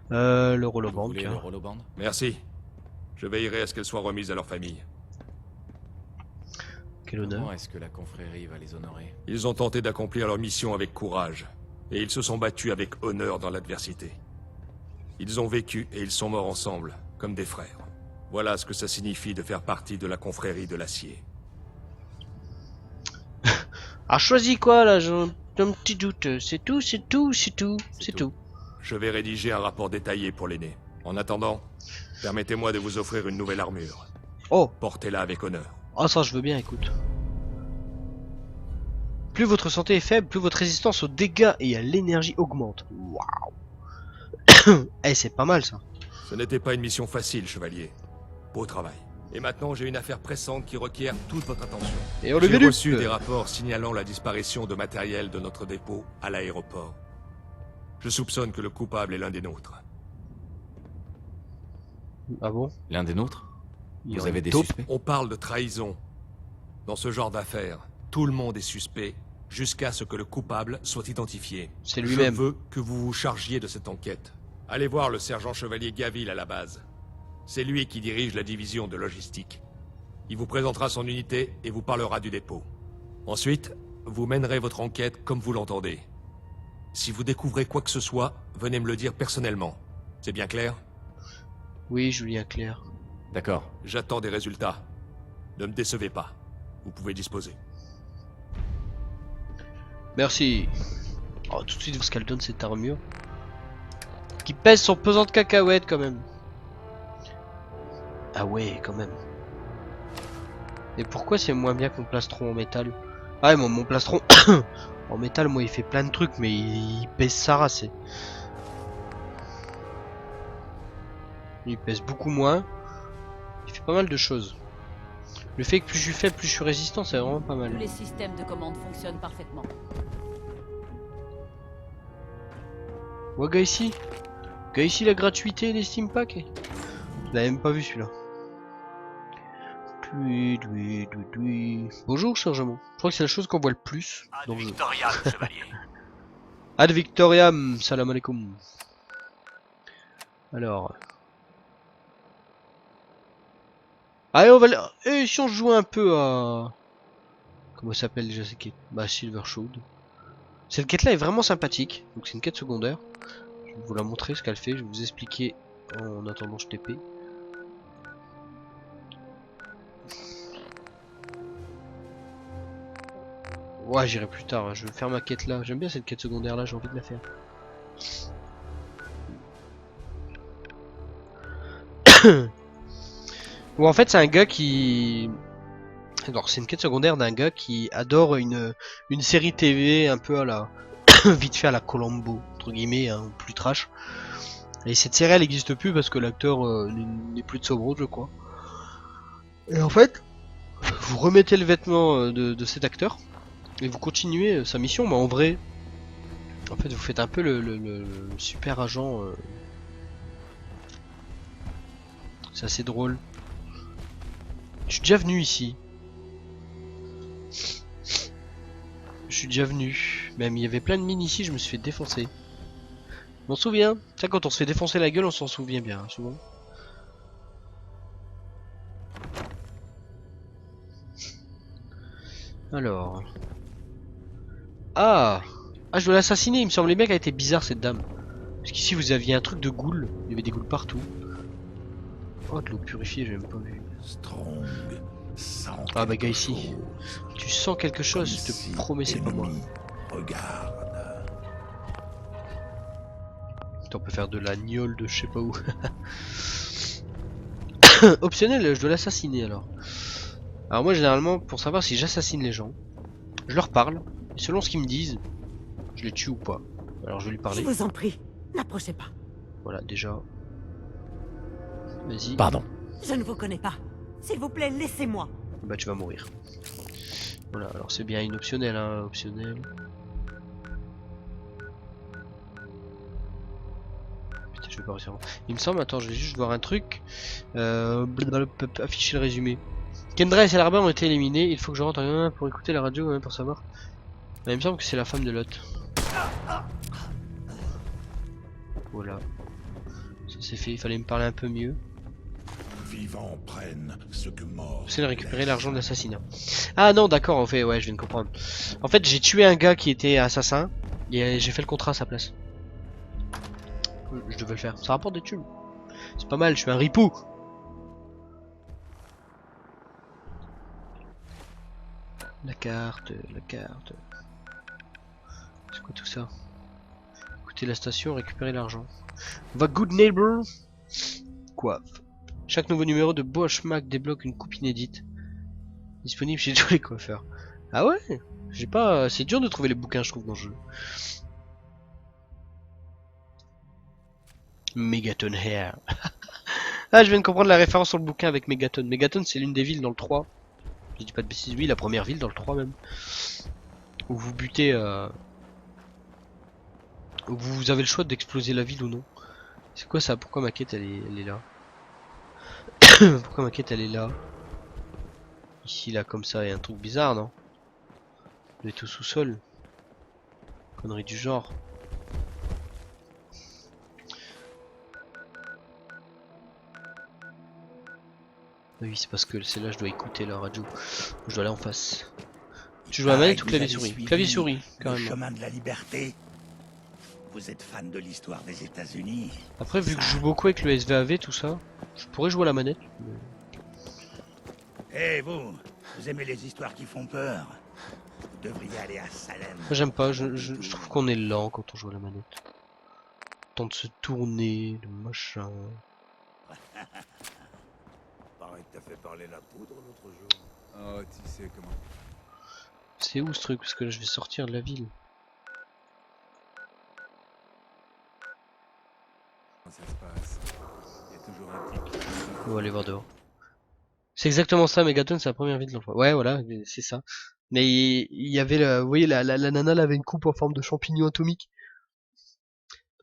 Le roloband. Le roloband? Merci. Je veillerai à ce qu'elle soit remise à leur famille. Quel honneur. Comment est-ce que la confrérie va les honorer? Ils ont tenté d'accomplir leur mission avec courage. Et ils se sont battus avec honneur dans l'adversité. Ils ont vécu et ils sont morts ensemble, comme des frères. Voilà ce que ça signifie de faire partie de la confrérie de l'acier. Ah, choisis quoi là? J'ai un petit doute. C'est tout, c'est tout, c'est tout, c'est tout. Je vais rédiger un rapport détaillé pour l'aîné. En attendant, permettez-moi de vous offrir une nouvelle armure. Oh! Portez-la avec honneur. Ah, ça je veux bien, écoute. Plus votre santé est faible, plus votre résistance aux dégâts et à l'énergie augmente. Waouh! Eh, c'est pas mal ça. Ce n'était pas une mission facile, chevalier. Beau travail. Et maintenant, j'ai une affaire pressante qui requiert toute votre attention. Et on J'ai reçu des rapports signalant la disparition de matériel de notre dépôt à l'aéroport. Je soupçonne que le coupable est l'un des nôtres. Ah bon? L'un des nôtres? Il y Vous aurait avez des taupe. suspects? On parle de trahison. Dans ce genre d'affaires, tout le monde est suspect jusqu'à ce que le coupable soit identifié. C'est lui-même. Je veux que vous vous chargiez de cette enquête. Allez voir le sergent chevalier Gavil à la base. C'est lui qui dirige la division de logistique. Il vous présentera son unité et vous parlera du dépôt. Ensuite, vous mènerez votre enquête comme vous l'entendez. Si vous découvrez quoi que ce soit, venez me le dire personnellement. C'est bien clair? Oui, Julien Clerc. D'accord. J'attends des résultats. Ne me décevez pas. Vous pouvez disposer. Merci. Oh, tout de suite, parce qu'elle donne cette armure. Qui pèse son pesant de cacahuètes quand même. Ah ouais, quand même. Et pourquoi c'est moins bien que mon plastron en métal? Ah ouais, mon plastron en métal, moi, il fait plein de trucs, mais il pèse sa race. Il pèse beaucoup moins. Il fait pas mal de choses. Le fait que plus je suis faible, plus je suis résistant, c'est vraiment pas mal. Tous les systèmes de commande fonctionnent parfaitement. Ouais, gars ici, la gratuité des Steam Packs. Je l'avais même pas vu celui-là. Bonjour, chargement. Je crois que c'est la chose qu'on voit le plus. Ad Victoriam, chevalier. Ad Victoriam, salam alaikum. Alors. Allez, on va. Et si on jouait un peu à. Comment ça s'appelle déjà cette quête? Bah, Silvershoard. Cette quête là est vraiment sympathique. Donc, c'est une quête secondaire. Je vais vous la montrer ce qu'elle fait. Je vais vous expliquer en attendant je TP. Ouais, j'irai plus tard, hein. Je vais faire ma quête là. J'aime bien cette quête secondaire là, j'ai envie de la faire. Bon, en fait, c'est un gars qui... Alors, c'est une quête secondaire d'un gars qui adore une série TV un peu à la... vite fait à la Columbo, entre guillemets, hein, plus trash. Et cette série, elle n'existe plus parce que l'acteur n'est plus de Sobrode, je crois. Et en fait, vous remettez le vêtement de cet acteur. Et vous continuez sa mission, mais en vrai, en fait, vous faites un peu le super agent. C'est assez drôle. Je suis déjà venu ici. Je suis déjà venu. Même il y avait plein de mines ici, je me suis fait défoncer. Je m'en souviens. Ça, quand on se fait défoncer la gueule, on s'en souvient bien, hein, souvent. Alors. Ah, je dois l'assassiner, il me semblait bien qu'elle était bizarre cette dame. Parce qu'ici vous aviez un truc de goule, il y avait des goules partout. Oh, de l'eau purifiée, j'ai même pas vu. Strong. Ah bah gars ici, tu sens quelque chose, je te promets c'est pas moi. Regarde. On peut faire de la gnôle de je sais pas où. Optionnel, je dois l'assassiner alors. Alors moi généralement, pour savoir si j'assassine les gens, je leur parle. Et selon ce qu'ils me disent, je les tue ou pas. Alors je vais lui parler. Je vous en prie, n'approchez pas. Voilà, déjà. Vas-y. Pardon. Je ne vous connais pas. S'il vous plaît, laissez-moi. Bah tu vas mourir. Voilà, alors c'est bien une optionnelle, hein, optionnelle. vais pas réussir. Il me semble, attends, je vais juste voir un truc. Afficher le résumé. Kendra et Salarba ont été éliminés. Il faut que je rentre en pour écouter la radio pour savoir. Mais il me semble que c'est la femme de Lot. Voilà. Ça c'est fait, il fallait me parler un peu mieux. Vivants prennent ce que mort. C'est de récupérer l'argent de l'assassinat. Ah non, d'accord, en fait, ouais, je viens de comprendre. En fait, j'ai tué un gars qui était assassin et j'ai fait le contrat à sa place. Je devais le faire. Ça rapporte des thunes. C'est pas mal, je suis un ripou. La carte, la carte. C'est quoi tout ça? Écoutez la station, récupérer l'argent. The Good Neighbor. Quoi? Chaque nouveau numéro de Bosch Mac débloque une coupe inédite. Disponible chez tous les coiffeurs. Ah ouais? J'ai pas. C'est dur de trouver les bouquins, je trouve, dans le jeu. Megaton Hair. Ah, je viens de comprendre la référence sur le bouquin avec Megaton. Megaton, c'est l'une des villes dans le 3. Je dis pas de bêtises, oui, la première ville dans le 3 même. Où vous butez. Où vous avez le choix d'exploser la ville ou non. C'est quoi ça? Pourquoi ma quête elle est là? Pourquoi ma quête elle est là? Ici là comme ça, il y a un truc bizarre, non? On est au sous-sol. Connerie du genre. Oui, c'est parce que c'est là je dois écouter la radio. Je dois aller en face. Tu joues à manette ou clavier souris? Clavier souris, carrément. Le chemin de la liberté. Vous êtes fan de l'histoire des États-Unis. Après, vu que je joue beaucoup avec le SVAV, tout ça, je pourrais jouer à la manette. Eh vous aimez les histoires qui font peur? Vous devriez aller à Salem. J'aime pas, je trouve qu'on est lent quand on joue à la manette. Temps de se tourner, le machin. Pareil que t'as fait parler la poudre l'autre jour. Oh, tu sais comment. C'est où ce truc? Parce que là je vais sortir de la ville. Comment ça se passe? Il y a toujours un petit... On va aller voir dehors. C'est exactement ça, Megaton, c'est la première ville de l'enfant. Ouais, voilà, c'est ça. Mais il y avait, vous voyez, la nana, elle avait une coupe en forme de champignon atomique.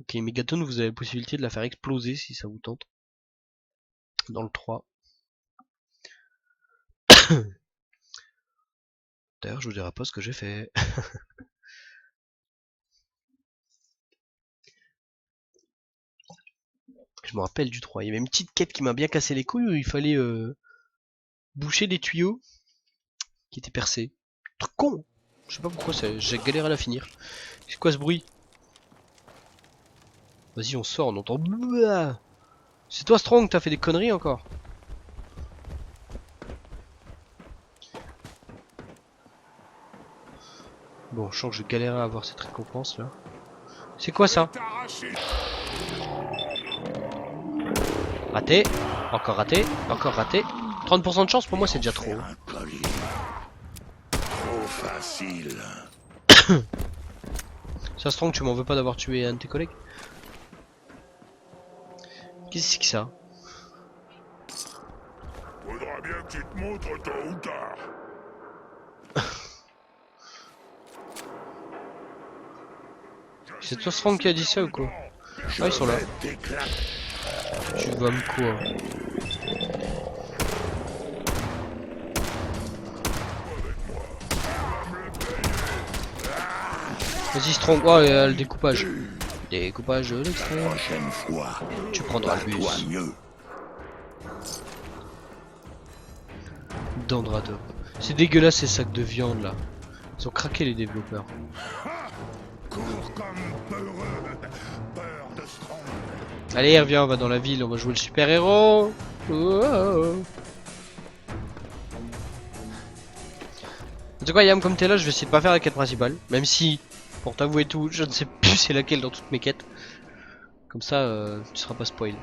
Ok, Megaton, vous avez la possibilité de la faire exploser si ça vous tente. Dans le 3. D'ailleurs, je vous dirai pas ce que j'ai fait. Je me rappelle du 3. Il y avait une petite quête qui m'a bien cassé les couilles où il fallait boucher des tuyaux qui étaient percés. Truc con. Je sais pas pourquoi, j'ai galéré à la finir. C'est quoi ce bruit? Vas-y, on sort, on entend. C'est toi Strong, t'as fait des conneries encore. Bon, je sens que je galérais à avoir cette récompense là. C'est quoi ça? Raté, encore raté, encore raté. 30% de chance pour moi c'est déjà trop. Trop facile. Ça Strong, tu m'en veux pas d'avoir tué un de tes collègues? Qu'est-ce que c'est que ça? Faudra bien que tu te montres tôt ou tard. C'est toi Strong qui a dit ça ou quoi? Ah ils sont là. Tu vas me quoi? Vas-y Strong, oh le découpage. Découpage de l'extrême. Prochaine fois, tu prendras le bus. Mieux. Dandrador. C'est dégueulasse ces sacs de viande là. Ils ont craqué les développeurs. Cours comme peureux, peur de Strong. Allez reviens, on va dans la ville, on va jouer le super héros. En tout cas Yam, comme t'es là, je vais essayer de pas faire la quête principale. Même si, pour t'avouer tout, je ne sais plus c'est laquelle dans toutes mes quêtes. Comme ça, tu seras pas spoil.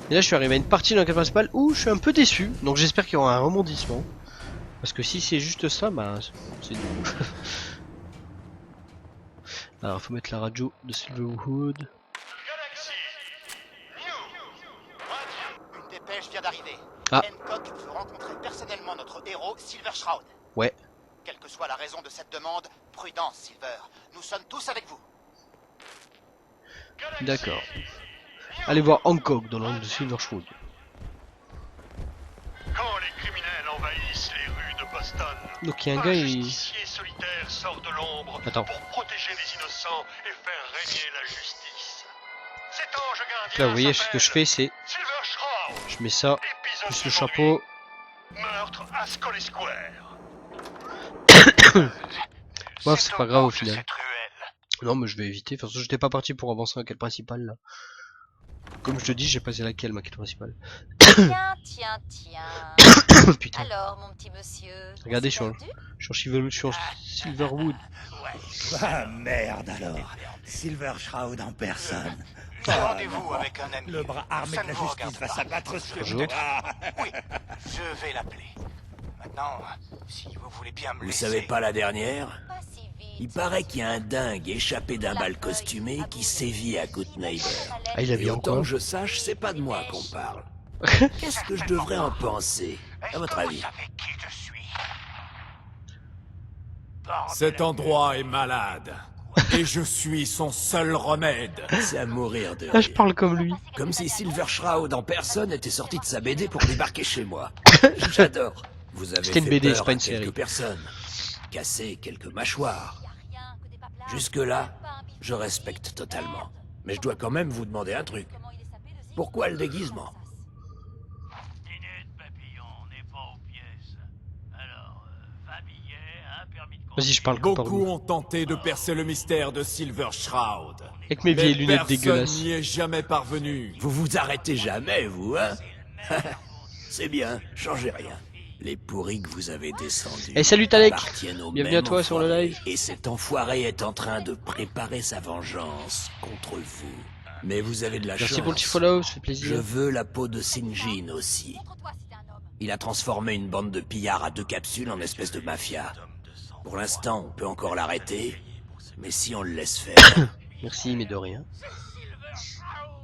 Et là je suis arrivé à une partie dans la quête principale où je suis un peu déçu. Donc j'espère qu'il y aura un rebondissement. Parce que si c'est juste ça, bah c'est nul. Alors faut mettre la radio de Silverwood. Une dépêche vient d'arriver. Ah. Hancock veut rencontrer personnellement notre héros Silver Shroud. Ouais. Quelle que soit la raison de cette demande, prudence, Silver. Nous sommes tous avec vous. D'accord. Allez voir Hancock dans l'angle de Silvershroud. Quand les criminels envahissent les rues de Boston, Donc il y a un gars, il... justicier solitaire sort de l'ombre Attends. pour protéger les innocents et faire régner la justice. Cet ange gardien Là, vous voyez, ce que je fais, c'est... Silver Shroud, Je mets ça, épisode plus le d'aujourd'hui. chapeau. Meurtre à Scully Square. Bref, c'est pas grave au final. Non, mais je vais éviter. De toute façon, j'étais pas parti pour avancer en quête principale là. Comme je te dis, j'ai passé laquelle ma quête principale. Tiens. Putain. Alors, mon petit monsieur. Regardez, je suis en Silverwood. Ah merde alors. Silver Shroud en personne. Rendez-vous avec un ami. Le bras armé Ça de la ne vous justice regarde va pas. s'abattre sur Bonjour. nous. Oui, je vais l'appeler. Maintenant, si vous voulez bien me Vous laisser... savez pas la dernière? Il paraît qu'il y a un dingue échappé d'un bal costumé qui sévit à Good Neighbor. Ah, il a vu Et en autant quoi? que je sache, c'est pas de moi qu'on parle. Qu'est-ce que je devrais en penser, à votre avis? Cet endroit est malade. Et je suis son seul remède. C'est à mourir de Ah, je rire. parle comme lui. Comme si Silver Shroud en personne était sorti de sa BD pour débarquer chez moi. J'adore. Vous avez C'était une fait BD, peur c'est pas à une série. quelques personnes, cassé quelques mâchoires. Jusque-là, je respecte totalement. Mais je dois quand même vous demander un truc. Pourquoi le déguisement? Vas-y, je parle comme Beaucoup ont tenté de percer le mystère de Silver Shroud. Avec mes vieilles lunettes Personne dégueulasses. n'y est jamais parvenu. Vous vous arrêtez jamais, vous, hein? C'est bien, changez rien. Les pourris que vous avez descendus Eh, salut Talek. appartiennent au Bienvenue à même toi sur le enfoiré. live. Et cet enfoiré est en train de préparer sa vengeance contre vous. Mais vous avez de la chance. Merci pour le petit follow, ça fait Je plaisir. veux la peau de Sinjin aussi. Il a transformé une bande de pillards à 2 capsules en espèce de mafia. Pour l'instant, on peut encore l'arrêter, mais si on le laisse faire... Merci, mais de rien.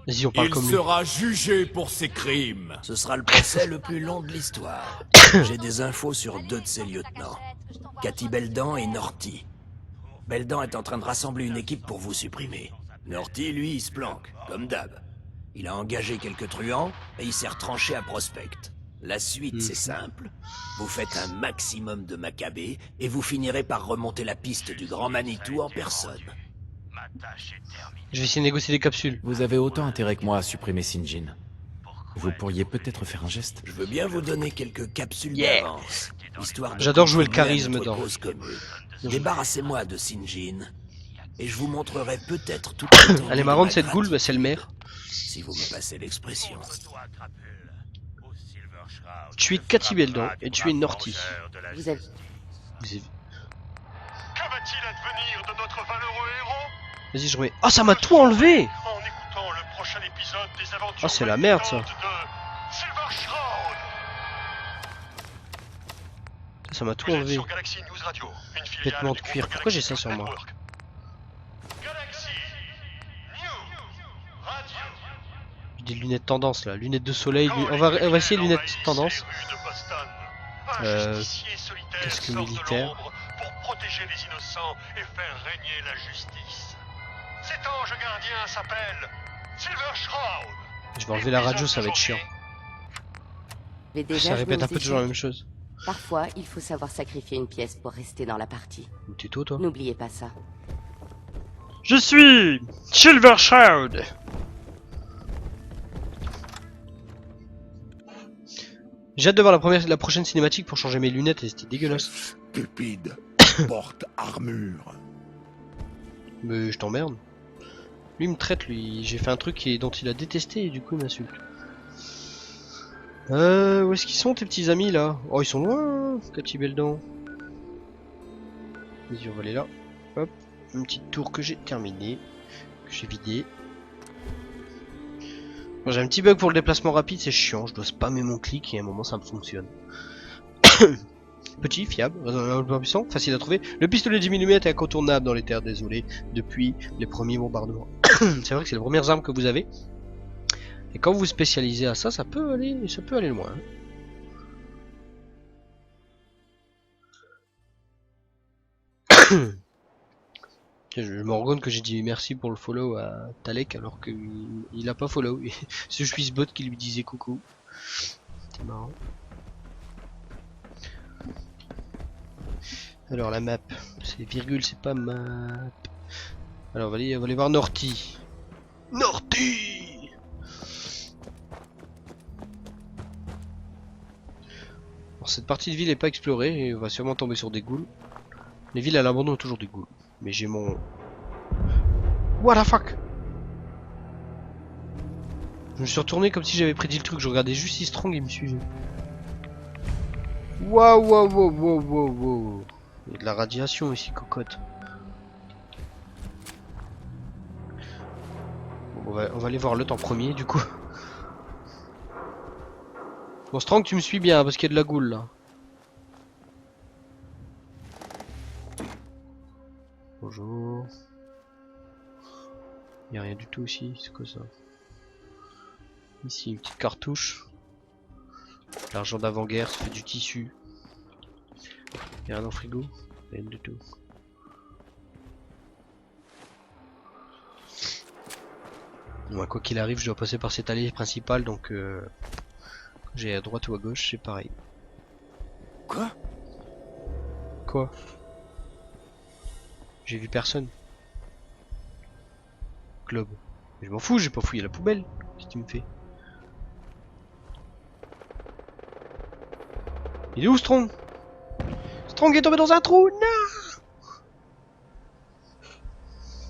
Vas-y, on parle Il comme lui. sera jugé pour ses crimes. Ce sera le procès le plus long de l'histoire. J'ai des infos sur 2 de ses lieutenants, Cathy Beldan et Norty. Beldan est en train de rassembler une équipe pour vous supprimer. Norty, lui, il se planque, comme d'hab. Il a engagé quelques truands et il s'est retranché à Prospect. La suite, c'est simple. Vous faites un maximum de macabées et vous finirez par remonter la piste du Grand Manitou en personne. Je vais essayer de négocier des capsules. Vous avez autant intérêt que moi à supprimer Sinjin. Vous pourriez peut-être faire un geste. Je veux bien vous donner quelques capsules Yeah. d'avance, histoire de J'adore jouer le contribuer à charisme notre dans- cause commune. Débarrassez-moi de Sinjin, et je vous montrerai peut-être toute Elle est marrante cette goule, bah, c'est le maire. si vous me passez l'expression. Tu es Cathy Beldan et tu es Norty. Vous avez... Vous avez- Que va-t-il advenir de notre valeureux héros? Vas-y, je remets. Ah, ça m'a tout enlevé! En écoutant le prochain épisode des aventures Ah, c'est la merde, ça. palpitantes de Silver Shroud. Ça m'a tout Vous êtes enlevé. sur Galaxy News Radio, une filiale Vêtements de du cuir. groupe Pourquoi j'ai Galaxy ça sur News moi? Network. Galaxy News Radio. J'ai des lunettes tendance là. Lunettes de soleil. On va essayer lunettes tendance. Justicier solitaire casque sort de militaire. l'ombre pour protéger les innocents et faire régner la justice. Cet ange gardien s'appelle Silver Shroud. Je vais enlever la radio, ça va être chiant. Mais déjà, Ça je répète vous un peu toujours la explique. même chose. Parfois, il faut savoir sacrifier une pièce pour rester dans la partie. T'es tôt, toi. N'oubliez pas ça. Je suis Silver Shroud. J'ai hâte de voir la prochaine cinématique pour changer mes lunettes et c'était dégueulasse. Stupide. Porte armure. Mais je t'emmerde. Lui il me traite, lui. J'ai fait un truc dont il a détesté et du coup il m'insulte. Où est-ce qu'ils sont tes petits amis là? Oh, ils sont loin, Cathy Beldan. Vas-y, on va aller là. Hop, une petite tour que j'ai terminée, que j'ai vidée. Bon, j'ai un petit bug pour le déplacement rapide, c'est chiant. Je dois spammer mon clic et à un moment ça me fonctionne. Petit, fiable, raisonnablement puissant, facile à trouver. Le pistolet 10 mm est incontournable dans les terres désolées depuis les premiers bombardements. C'est vrai que c'est les premières armes que vous avez. Et quand vous vous spécialisez à ça, ça peut aller loin. Je me rends compte que j'ai dit merci pour le follow à Talek alors qu'il a pas follow. C'est je suis ce bot qui lui disait coucou. C'est marrant. Alors la map, c'est virgule, c'est pas map. Alors on va aller voir Norty. Norty. Alors cette partie de ville n'est pas explorée et on va sûrement tomber sur des ghouls. Les villes à l'abandon ont toujours des ghouls. Mais j'ai mon... What the fuck? Je me suis retourné comme si j'avais prédit le truc. Je regardais juste si Strong il me suivait. Waouh, waouh, waouh, waouh, waouh, waouh. Il y a de la radiation ici, cocotte. Bon, on va aller voir l'autre en premier, du coup. Bon, Strong, tu me suis bien, parce qu'il y a de la goule, là. Bonjour. Il n'y a rien du tout ici, c'est quoi ça? Ici, une petite cartouche. L'argent d'avant-guerre, ça fait du tissu. Il n'y a rien dans le frigo? Rien du tout. Bon, quoi qu'il arrive, je dois passer par cette allée principale, donc j'ai à droite ou à gauche, c'est pareil. Quoi? Quoi? J'ai vu personne. Globe. Mais je m'en fous, j'ai pas fouillé la poubelle. Qu'est-ce que tu me fais? Il est où Strong? Strong est tombé dans un trou. Non.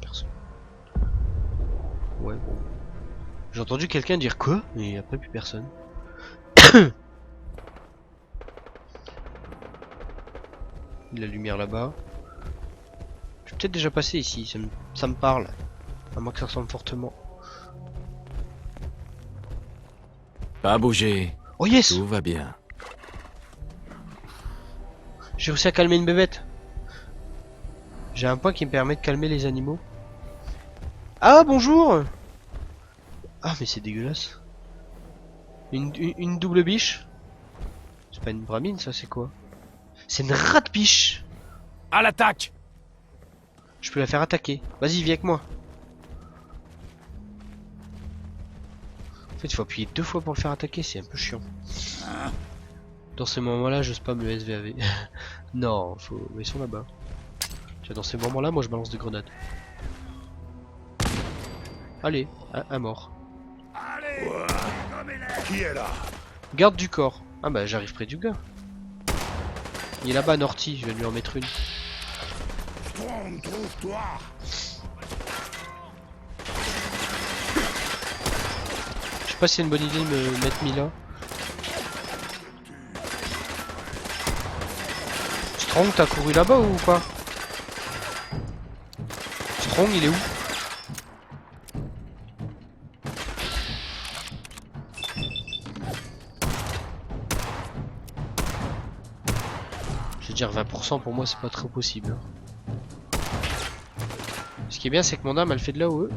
Personne. Ouais bon. J'ai entendu quelqu'un dire quoi? Et après plus personne. La lumière là-bas. Je suis peut-être déjà passé ici, ça me parle. À moins que ça ressemble fortement. Pas bouger. Oh yes! Tout va bien. J'ai réussi à calmer une bébête. J'ai un point qui me permet de calmer les animaux. Ah bonjour! Ah mais c'est dégueulasse. Une double biche. C'est pas une bramine ça, c'est quoi? C'est une rate biche. À l'attaque! Je peux la faire attaquer. Vas-y, viens avec moi. En fait, il faut appuyer 2 fois pour le faire attaquer, c'est un peu chiant. Dans ces moments-là, je spam le SVAV. Non, faut... ils sont là-bas. Dans ces moments-là, moi je balance des grenades. Allez, un mort. Qui est là? Garde du corps. Ah bah j'arrive près du gars. Il est là-bas, Norty, je vais lui en mettre une. Strong, trouve-toi. Je sais pas si c'est une bonne idée de me mettre mis là. Strong, t'as couru là-bas ou pas? Strong, il est où? Je veux dire 20% pour moi c'est pas très possible. Ce qui est bien c'est que mon arme elle fait de là haut.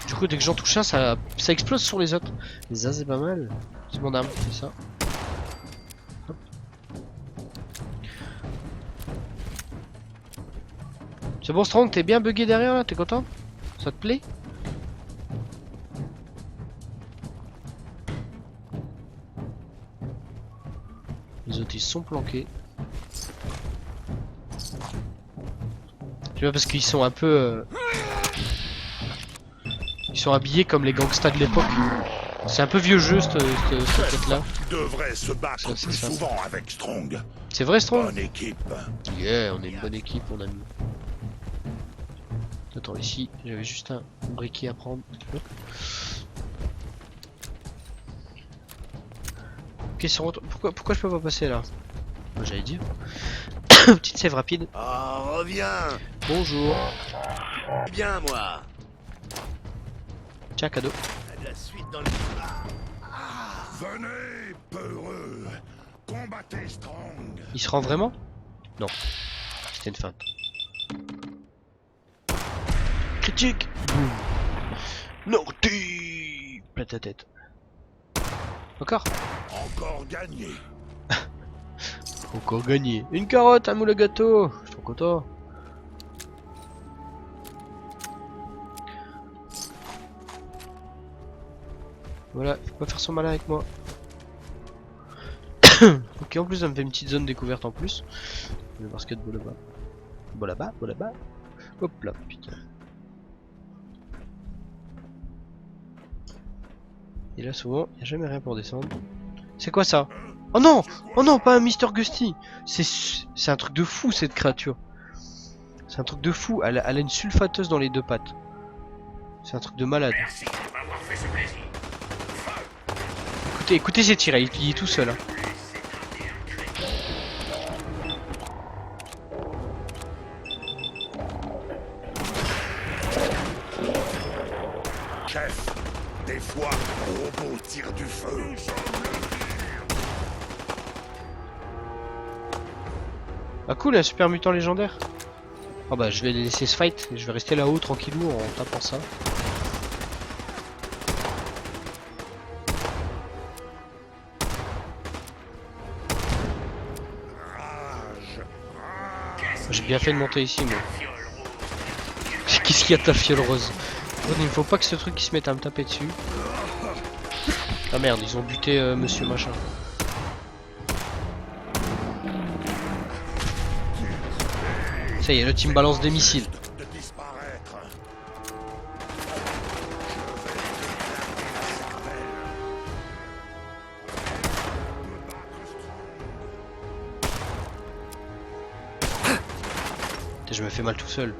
Du coup dès que j'en touche un ça explose sur les autres. Mais ça c'est pas mal. C'est mon arme, c'est ça. Hop. C'est bon Strong, t'es bien bugué derrière là, t'es content? Ça te plaît? Les autres ils sont planqués. Tu vois parce qu'ils sont un peu ils sont habillés comme les gangsters de l'époque. C'est un peu vieux jeu cette tête là. Devrait se battre plus souvent avec Strong. C'est vrai Strong? Bonne équipe. Yeah, on est une bonne équipe mon ami. Attends ici, j'avais juste un briquet à prendre. Ok, pourquoi je peux pas passer là? J'allais dire. Petite sève rapide. Oh, reviens. Bonjour. Bien, moi. Tiens, cadeau. La suite dans le... Venez, peureux. Combattez Strong. Il se rend vraiment? Non. C'était une feinte. Critique. Norty. Plate ta tête. Encore? Encore gagné. Encore gagné. Une carotte, un moule à gâteau. Je suis trop Makoto. Voilà, faut pas faire son malin avec moi. Ok, en plus ça me fait une petite zone découverte en plus. Le basketball là-bas. Bon là-bas, bon là-bas. Hop là, putain. Et là souvent, il n'y a jamais rien pour descendre. C'est quoi ça? Oh non! Oh non, pas un Mr. Gusty! C'est un truc de fou cette créature. C'est un truc de fou, elle a une sulfateuse dans les deux pattes. C'est un truc de malade. Écoutez ses tirs, il est tout seul. Hein. Chef, des fois, un robot tire du feu. Ah cool, un super mutant légendaire. Ah bah je vais les laisser se fight, et je vais rester là-haut tranquillou en tapant ça. J'ai bien fait de monter ici moi. Qu'est-ce qu'il y a de ta fiole rose? Il ne faut pas que ce truc qui se mette à me taper dessus. Ah merde, ils ont buté monsieur machin. Ça y est, le team balance des missiles. Je me fais mal tout seul.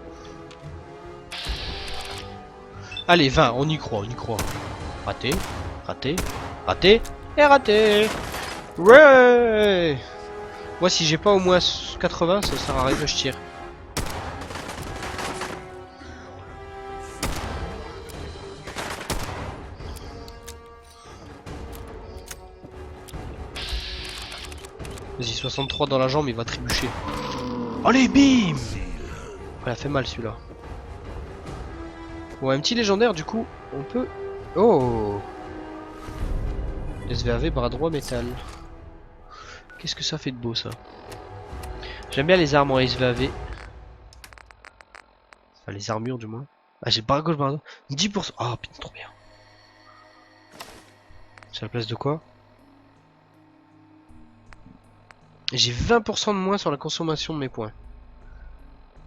Allez, 20, on y croit, on y croit. Raté, raté, raté, et raté. Ouais. Moi, si j'ai pas au moins 80, ça sert à rien que je tire. Vas-y, 63 dans la jambe, il va trébucher. Allez, bim! Elle a fait mal celui-là. Bon, un petit légendaire, du coup, on peut... Oh! SVAV, bras droit, métal. Qu'est-ce que ça fait de beau, ça? J'aime bien les armes en SVAV. Enfin, les armures, du moins. Ah, j'ai bras gauche, bras droit. 10%. Ah, oh, putain, trop bien. C'est la place de quoi? J'ai 20% de moins sur la consommation de mes points.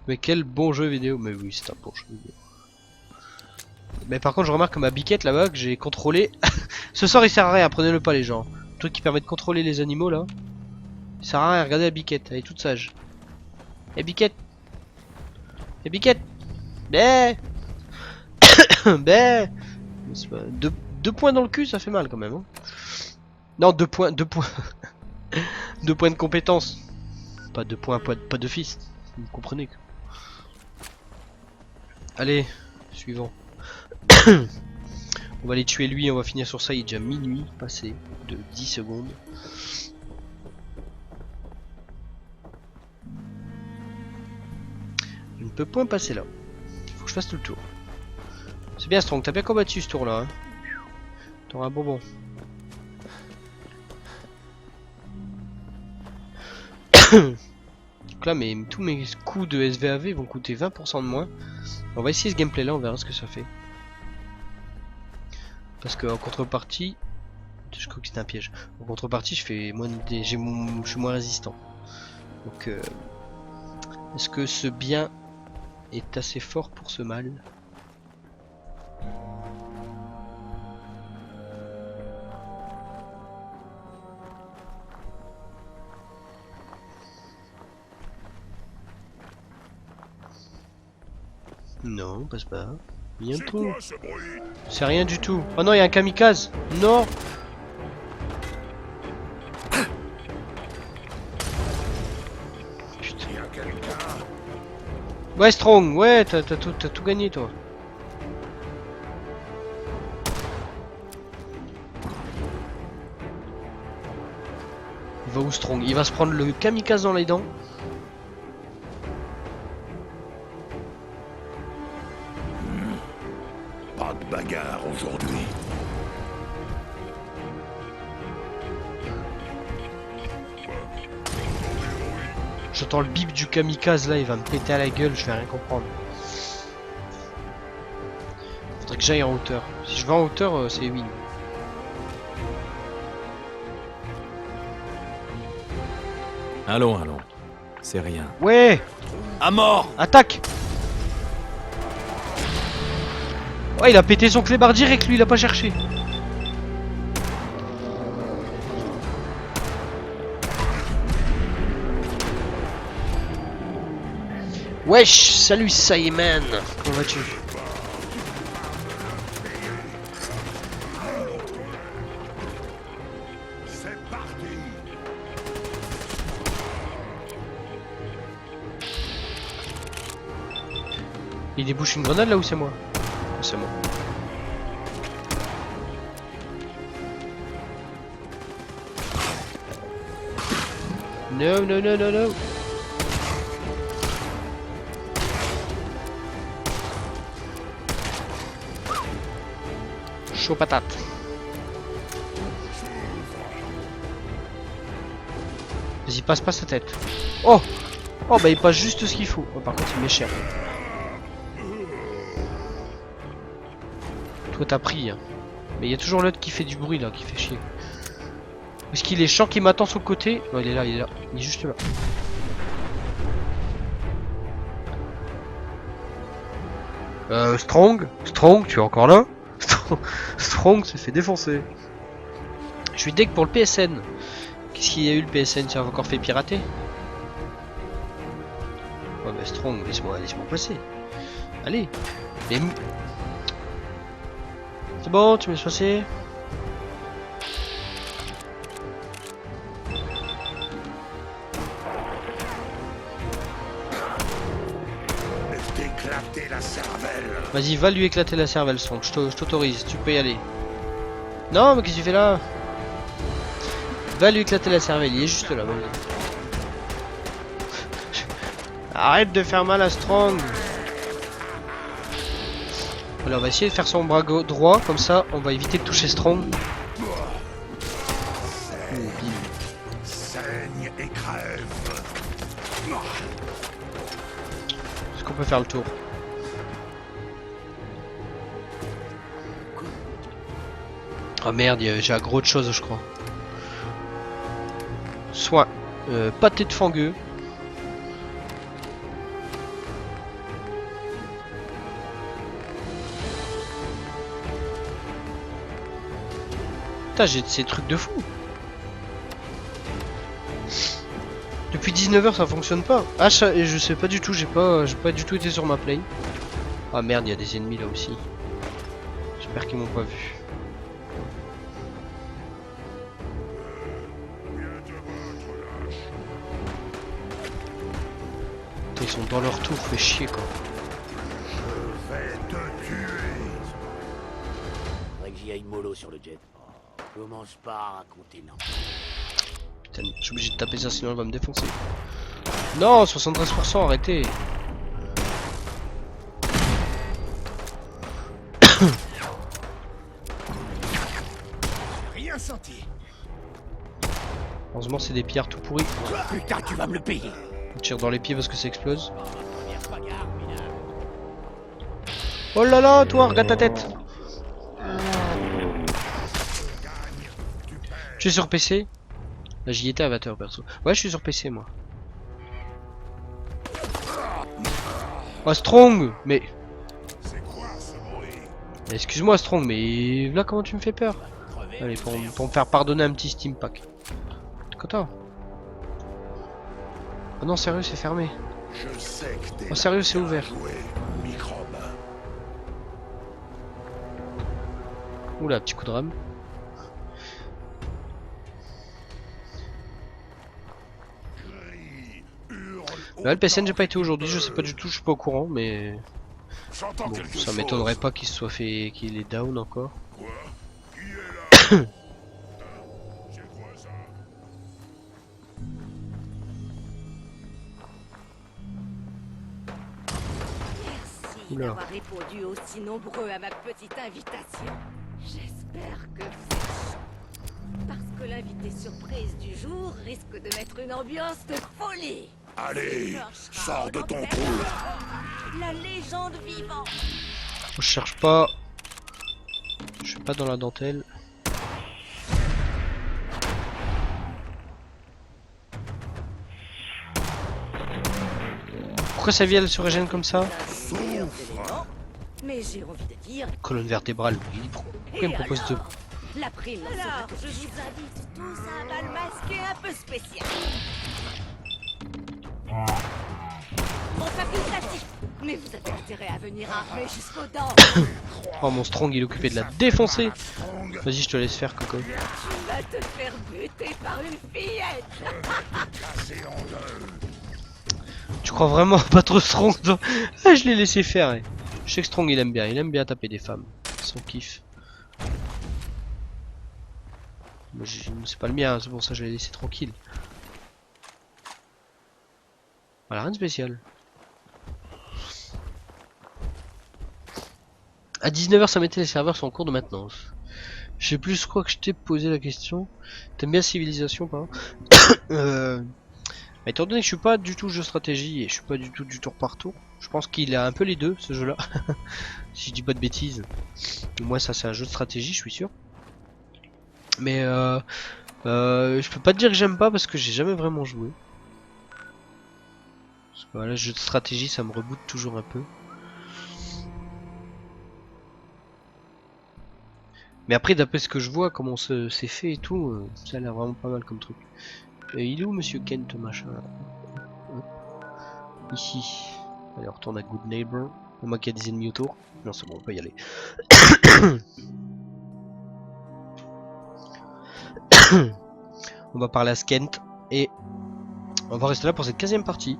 Mais quel bon jeu vidéo. Mais oui, c'est un bon jeu vidéo. Mais par contre, je remarque que ma biquette là-bas, que j'ai contrôlé. Ce sort il sert à rien, prenez-le pas les gens. Le truc qui permet de contrôler les animaux là. Il sert à rien, regardez la biquette, elle est toute sage. Eh biquette. Eh biquette. Bé. Bé. 2 points dans le cul, ça fait mal quand même. Hein. Non, 2 points. 2 points. 2 points de compétence. Pas 2 points, pas de fils. Vous comprenez que... Allez, suivant. On va aller tuer lui, on va finir sur ça, il est déjà minuit passé de 10 secondes. Je ne peux point passer là. Il faut que je fasse tout le tour. C'est bien Strong, t'as bien combattu ce tour là. Hein. T'auras un bonbon. Donc là, tous mes coups de SVAV vont coûter 20% de moins. On va essayer ce gameplay là, on verra ce que ça fait. Parce que en contrepartie, je crois que c'est un piège. En contrepartie, je fais moins je suis moins résistant. Donc, est-ce que ce bien est assez fort pour ce mal? Non, passe pas. Il y a un trou. C'est rien du tout. Oh non, il y a un kamikaze. Non. Putain. Ouais, Strong. Ouais, t'as tout gagné, toi. Il va où, Strong? Il va se prendre le kamikaze dans les dents. Pas de bagarre aujourd'hui. J'entends le bip du kamikaze là, il va me péter à la gueule, je vais rien comprendre. Faudrait que j'aille en hauteur. Si je vais en hauteur, c'est win. Allons, allons. C'est rien. Ouais! À mort! Attaque! Ouais, il a pété son clébard direct, lui, il a pas cherché. Wesh, salut Simon, comment vas-tu? Il débouche une grenade là ou c'est moi? C'est moi. No, no, no, no, no. Chaud patate. Vas-y, passe pas sa tête. Oh! Oh bah il passe juste ce qu'il faut. Oh, par contre il met cher. Toi t'as pris. Hein. Mais il y a toujours l'autre qui fait du bruit là, qui fait chier. Est-ce qu'il est chiant qui m'attend sur le côté? Non, il est là, il est là. Il est juste là. Strong, tu es encore là? Strong se fait défoncer. Je suis deg pour le PSN. Qu'est-ce qu'il y a eu le PSN? Ça a encore fait pirater? Ouais bah Strong, laisse-moi passer. Allez. Mais... C'est bon, tu me laisses passer. Vas-y, va lui éclater la cervelle, Strong. Je t'autorise, tu peux y aller. Non, mais qu'est-ce que tu fais là? Va lui éclater la cervelle, il est juste là. Vas-y. Arrête de faire mal à Strong. Voilà, on va essayer de faire son bras droit, comme ça on va éviter de toucher Strong. Saigne et crève. Est-ce qu'on peut faire le tour? Ah merde, j'ai aggro de choses je crois. Soin. Pâté de fangueux. Putain, j'ai ces trucs de fou. Depuis 19h ça fonctionne pas. Ah je sais pas du tout, j'ai pas du tout été sur ma play. Ah merde, il y a des ennemis là aussi. J'espère qu'ils m'ont pas vu. Ils sont dans leur tour, fait chier quoi. Je vais te tuer. Faudrait que j'y aille mollo sur le jet. Commence pas à raconter, non. Putain, je suis obligé de taper ça sinon elle va me défoncer. Non, 73%, arrêtez. Rien senti. Heureusement c'est des pierres tout pourries. Putain, tu vas me le payer. On tire dans les pieds parce que ça explose. Oh là là, toi, regarde ta tête. Je suis sur PC. Là j'y étais à 20h perso. Ouais, je suis sur PC moi. Oh Strong, mais... Excuse-moi Strong, mais là comment tu me fais peur? Allez, pour me faire pardonner un petit Steam Pack. Content. Oh non, sérieux, c'est fermé. Oh sérieux, c'est ouvert. Oula, petit coup de rame. Là, le PSN, j'ai pas été aujourd'hui, je sais pas du tout, je suis pas au courant, mais... Bon, ça m'étonnerait pas qu'il se soit fait... qu'il est down encore. Merci d'avoir répondu aussi nombreux à ma petite invitation. J'espère que vous êtes chaud. Parce que l'invité surprise du jour risque de mettre une ambiance de folie. Allez, sors de ton trou. La légende vivante. Je cherche pas. Je suis pas dans la dentelle. Pourquoi sa vie elle se régène comme ça? Mais j'ai envie de dire. Colonne vertébrale. Pourquoi il me propose de... La prime. Alors, je vous invite tous à un bal masqué un peu spécial. Mon facultatif. Mais vous avez intérêt à venir armé jusqu'aux dents. Oh mon Strong il est occupé de la défoncer. Vas-y je te laisse faire Coco. Tu vas te faire buter par une fillette. Tu crois vraiment pas trop Strong toi? Ah, je l'ai laissé faire. Eh. Je sais que Strong il aime bien taper des femmes. C'est son kiff. C'est pas le mien, c'est pour ça que je l'ai laissé tranquille. Voilà, rien de spécial. À 19h ça mettait les serveurs sont en cours de maintenance. Je sais plus quoi que je t'ai posé la question. T'aimes bien Civilisation par exemple? Étant donné que je suis pas du tout jeu stratégie et je suis pas du tout du tour par tour, je pense qu'il a un peu les deux ce jeu là. Si je dis pas de bêtises. Moi ça c'est un jeu de stratégie je suis sûr. Mais je peux pas te dire que j'aime pas parce que j'ai jamais vraiment joué. Parce que voilà, le jeu de stratégie ça me reboot toujours un peu. Mais après d'après ce que je vois, comment c'est fait et tout, ça a l'air vraiment pas mal comme truc. Et il est où monsieur Kent machin? Ici. Allez on retourne à Good Neighbor. Au moins qu'il y a des ennemis autour. Non c'est bon on peut y aller. On va parler à Skent et on va rester là pour cette 15e partie.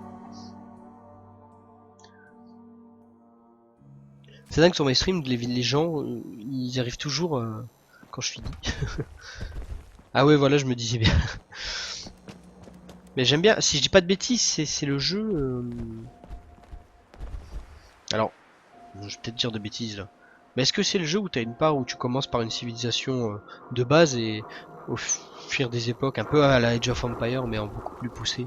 C'est dingue sur mes streams, les gens ils arrivent toujours quand je finis. Ah ouais voilà je me disais bien. Mais j'aime bien, si je dis pas de bêtises, c'est le jeu... Alors, je vais peut-être dire de bêtises là. Mais est-ce que c'est le jeu où tu as une part où tu commences par une civilisation de base et au fur des époques, un peu à la Age of Empire mais en beaucoup plus poussé?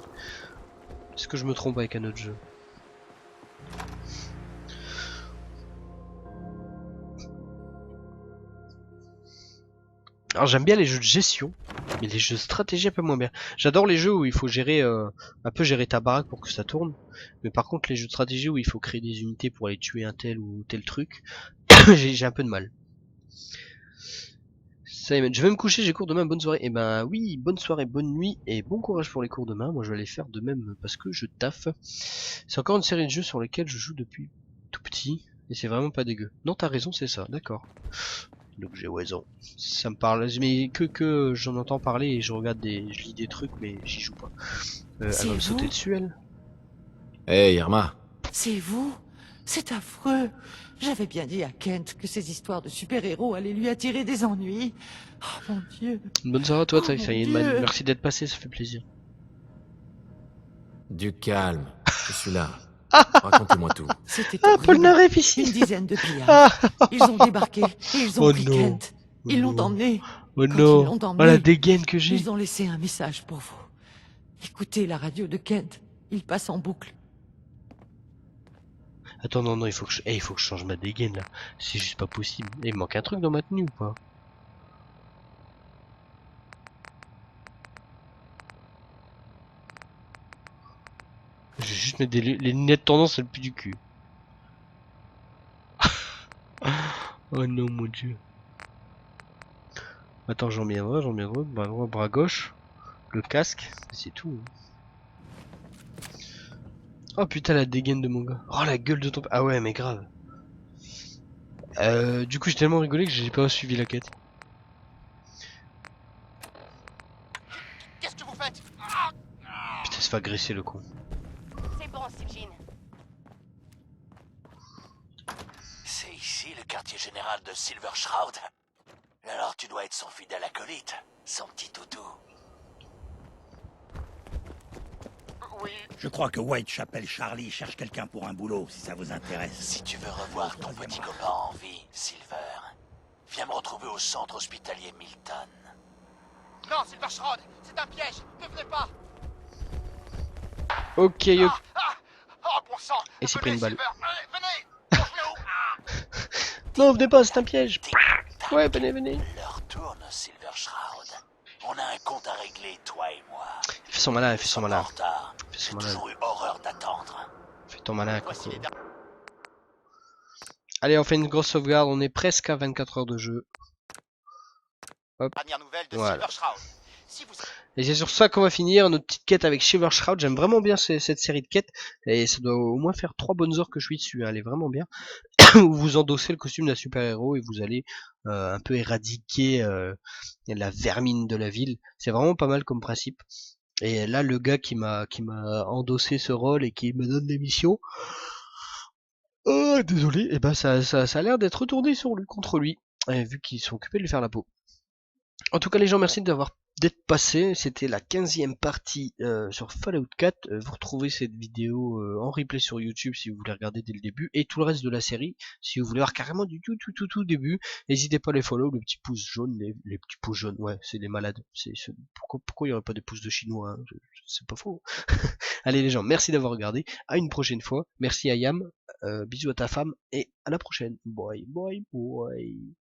Est-ce que je me trompe avec un autre jeu? Alors j'aime bien les jeux de gestion, mais les jeux de stratégie un peu moins bien. J'adore les jeux où il faut gérer un peu gérer ta baraque pour que ça tourne. Mais par contre les jeux de stratégie où il faut créer des unités pour aller tuer un tel ou tel truc, j'ai un peu de mal. Ça y est, je vais me coucher, j'ai cours demain, bonne soirée. Et ben oui, bonne soirée, bonne nuit et bon courage pour les cours demain. Moi je vais aller faire de même parce que je taffe. C'est encore une série de jeux sur lesquels je joue depuis tout petit. Et c'est vraiment pas dégueu. Non t'as raison c'est ça, d'accord. Donc j'ai raison. Ça me parle, mais que j'en entends parler et je lis des trucs mais j'y joue pas. Elle va me sauter dessus elle. Hey Irma. C'est vous? C'est affreux. J'avais bien dit à Kent que ces histoires de super-héros allaient lui attirer des ennuis. Oh mon Dieu. Bonne soirée à toi, ça y est, Dieu. merci d'être passé, ça fait plaisir. Du calme, je suis là. Racontez-moi tout. C'était Polnareff ici. Une dizaine de pillages. Ils ont débarqué et ils ont pris Kent. Ils l'ont emmené. Oh Quand non. ils l'ont emmené, Oh la dégaine que j'ai. Ils ont laissé un message pour vous. Écoutez la radio de Kent. Il passe en boucle. Attends, non, il faut que je change ma dégaine là. C'est juste pas possible. Il me manque un truc dans ma tenue ou pas? Je vais juste mettre les lunettes tendance, c'est le plus du cul. Oh non, mon dieu. Attends, j'en mets un, bras droit, bras gauche. Le casque, c'est tout. Oh putain, la dégaine de mon gars. Oh la gueule de ton... Ah ouais, mais grave. Du coup, j'ai tellement rigolé que j'ai pas suivi la quête. Qu'est-ce que vous faites? Putain, se fait agresser le con. C'est bon, Sijin. C'est ici le quartier général de Silver Shroud. Alors tu dois être son fidèle acolyte, son petit toutou. Oui. Je crois que Whitechapel Charlie cherche quelqu'un pour un boulot, si ça vous intéresse. Si tu veux revoir ton petit copain en vie, Silver, viens me retrouver au centre hospitalier Milton. Non, Silver Shroud, c'est un piège. Ne venez pas. Ok, ok. Oh, bon sang. Et c'est pris une balle. Venez. Non, venez pas, c'est un piège. Ouais, venez, venez. L'heure tourne, Silver Shroud. On a un compte à régler, toi et moi. Fais son malin, fais son malin. En retard. Fais son J'ai malin. toujours eu horreur d'attendre. Fais ton malin, Coco. Allez, on fait une grosse sauvegarde, on est presque à 24 heures de jeu. Hop. Dernière nouvelle de Voilà. Silver Shroud. Si vous... Et c'est sur ça qu'on va finir notre petite quête avec Silver Shroud. J'aime vraiment bien cette série de quêtes. Et ça doit au moins faire 3 bonnes heures que je suis dessus, hein. Elle est vraiment bien. Où vous endossez le costume d'un super-héros et vous allez un peu éradiquer la vermine de la ville. C'est vraiment pas mal comme principe. Et là, le gars qui m'a endossé ce rôle et qui me donne des missions, désolé, et ben ça a l'air d'être retourné contre lui, vu qu'ils sont occupés de lui faire la peau. En tout cas, les gens, merci d'être passés. C'était la 15e partie sur Fallout 4. Vous retrouvez cette vidéo en replay sur YouTube si vous voulez regarder dès le début, et tout le reste de la série si vous voulez voir carrément du tout début. N'hésitez pas à les follow, le petit pouce jaune, les petits pouces jaunes, ouais, c'est des malades. Pourquoi il n'y aurait pas des pouces de chinois, hein, c'est pas faux. Allez les gens, merci d'avoir regardé. À une prochaine fois. Merci à Yam. Bisous à ta femme et à la prochaine. Bye bye bye.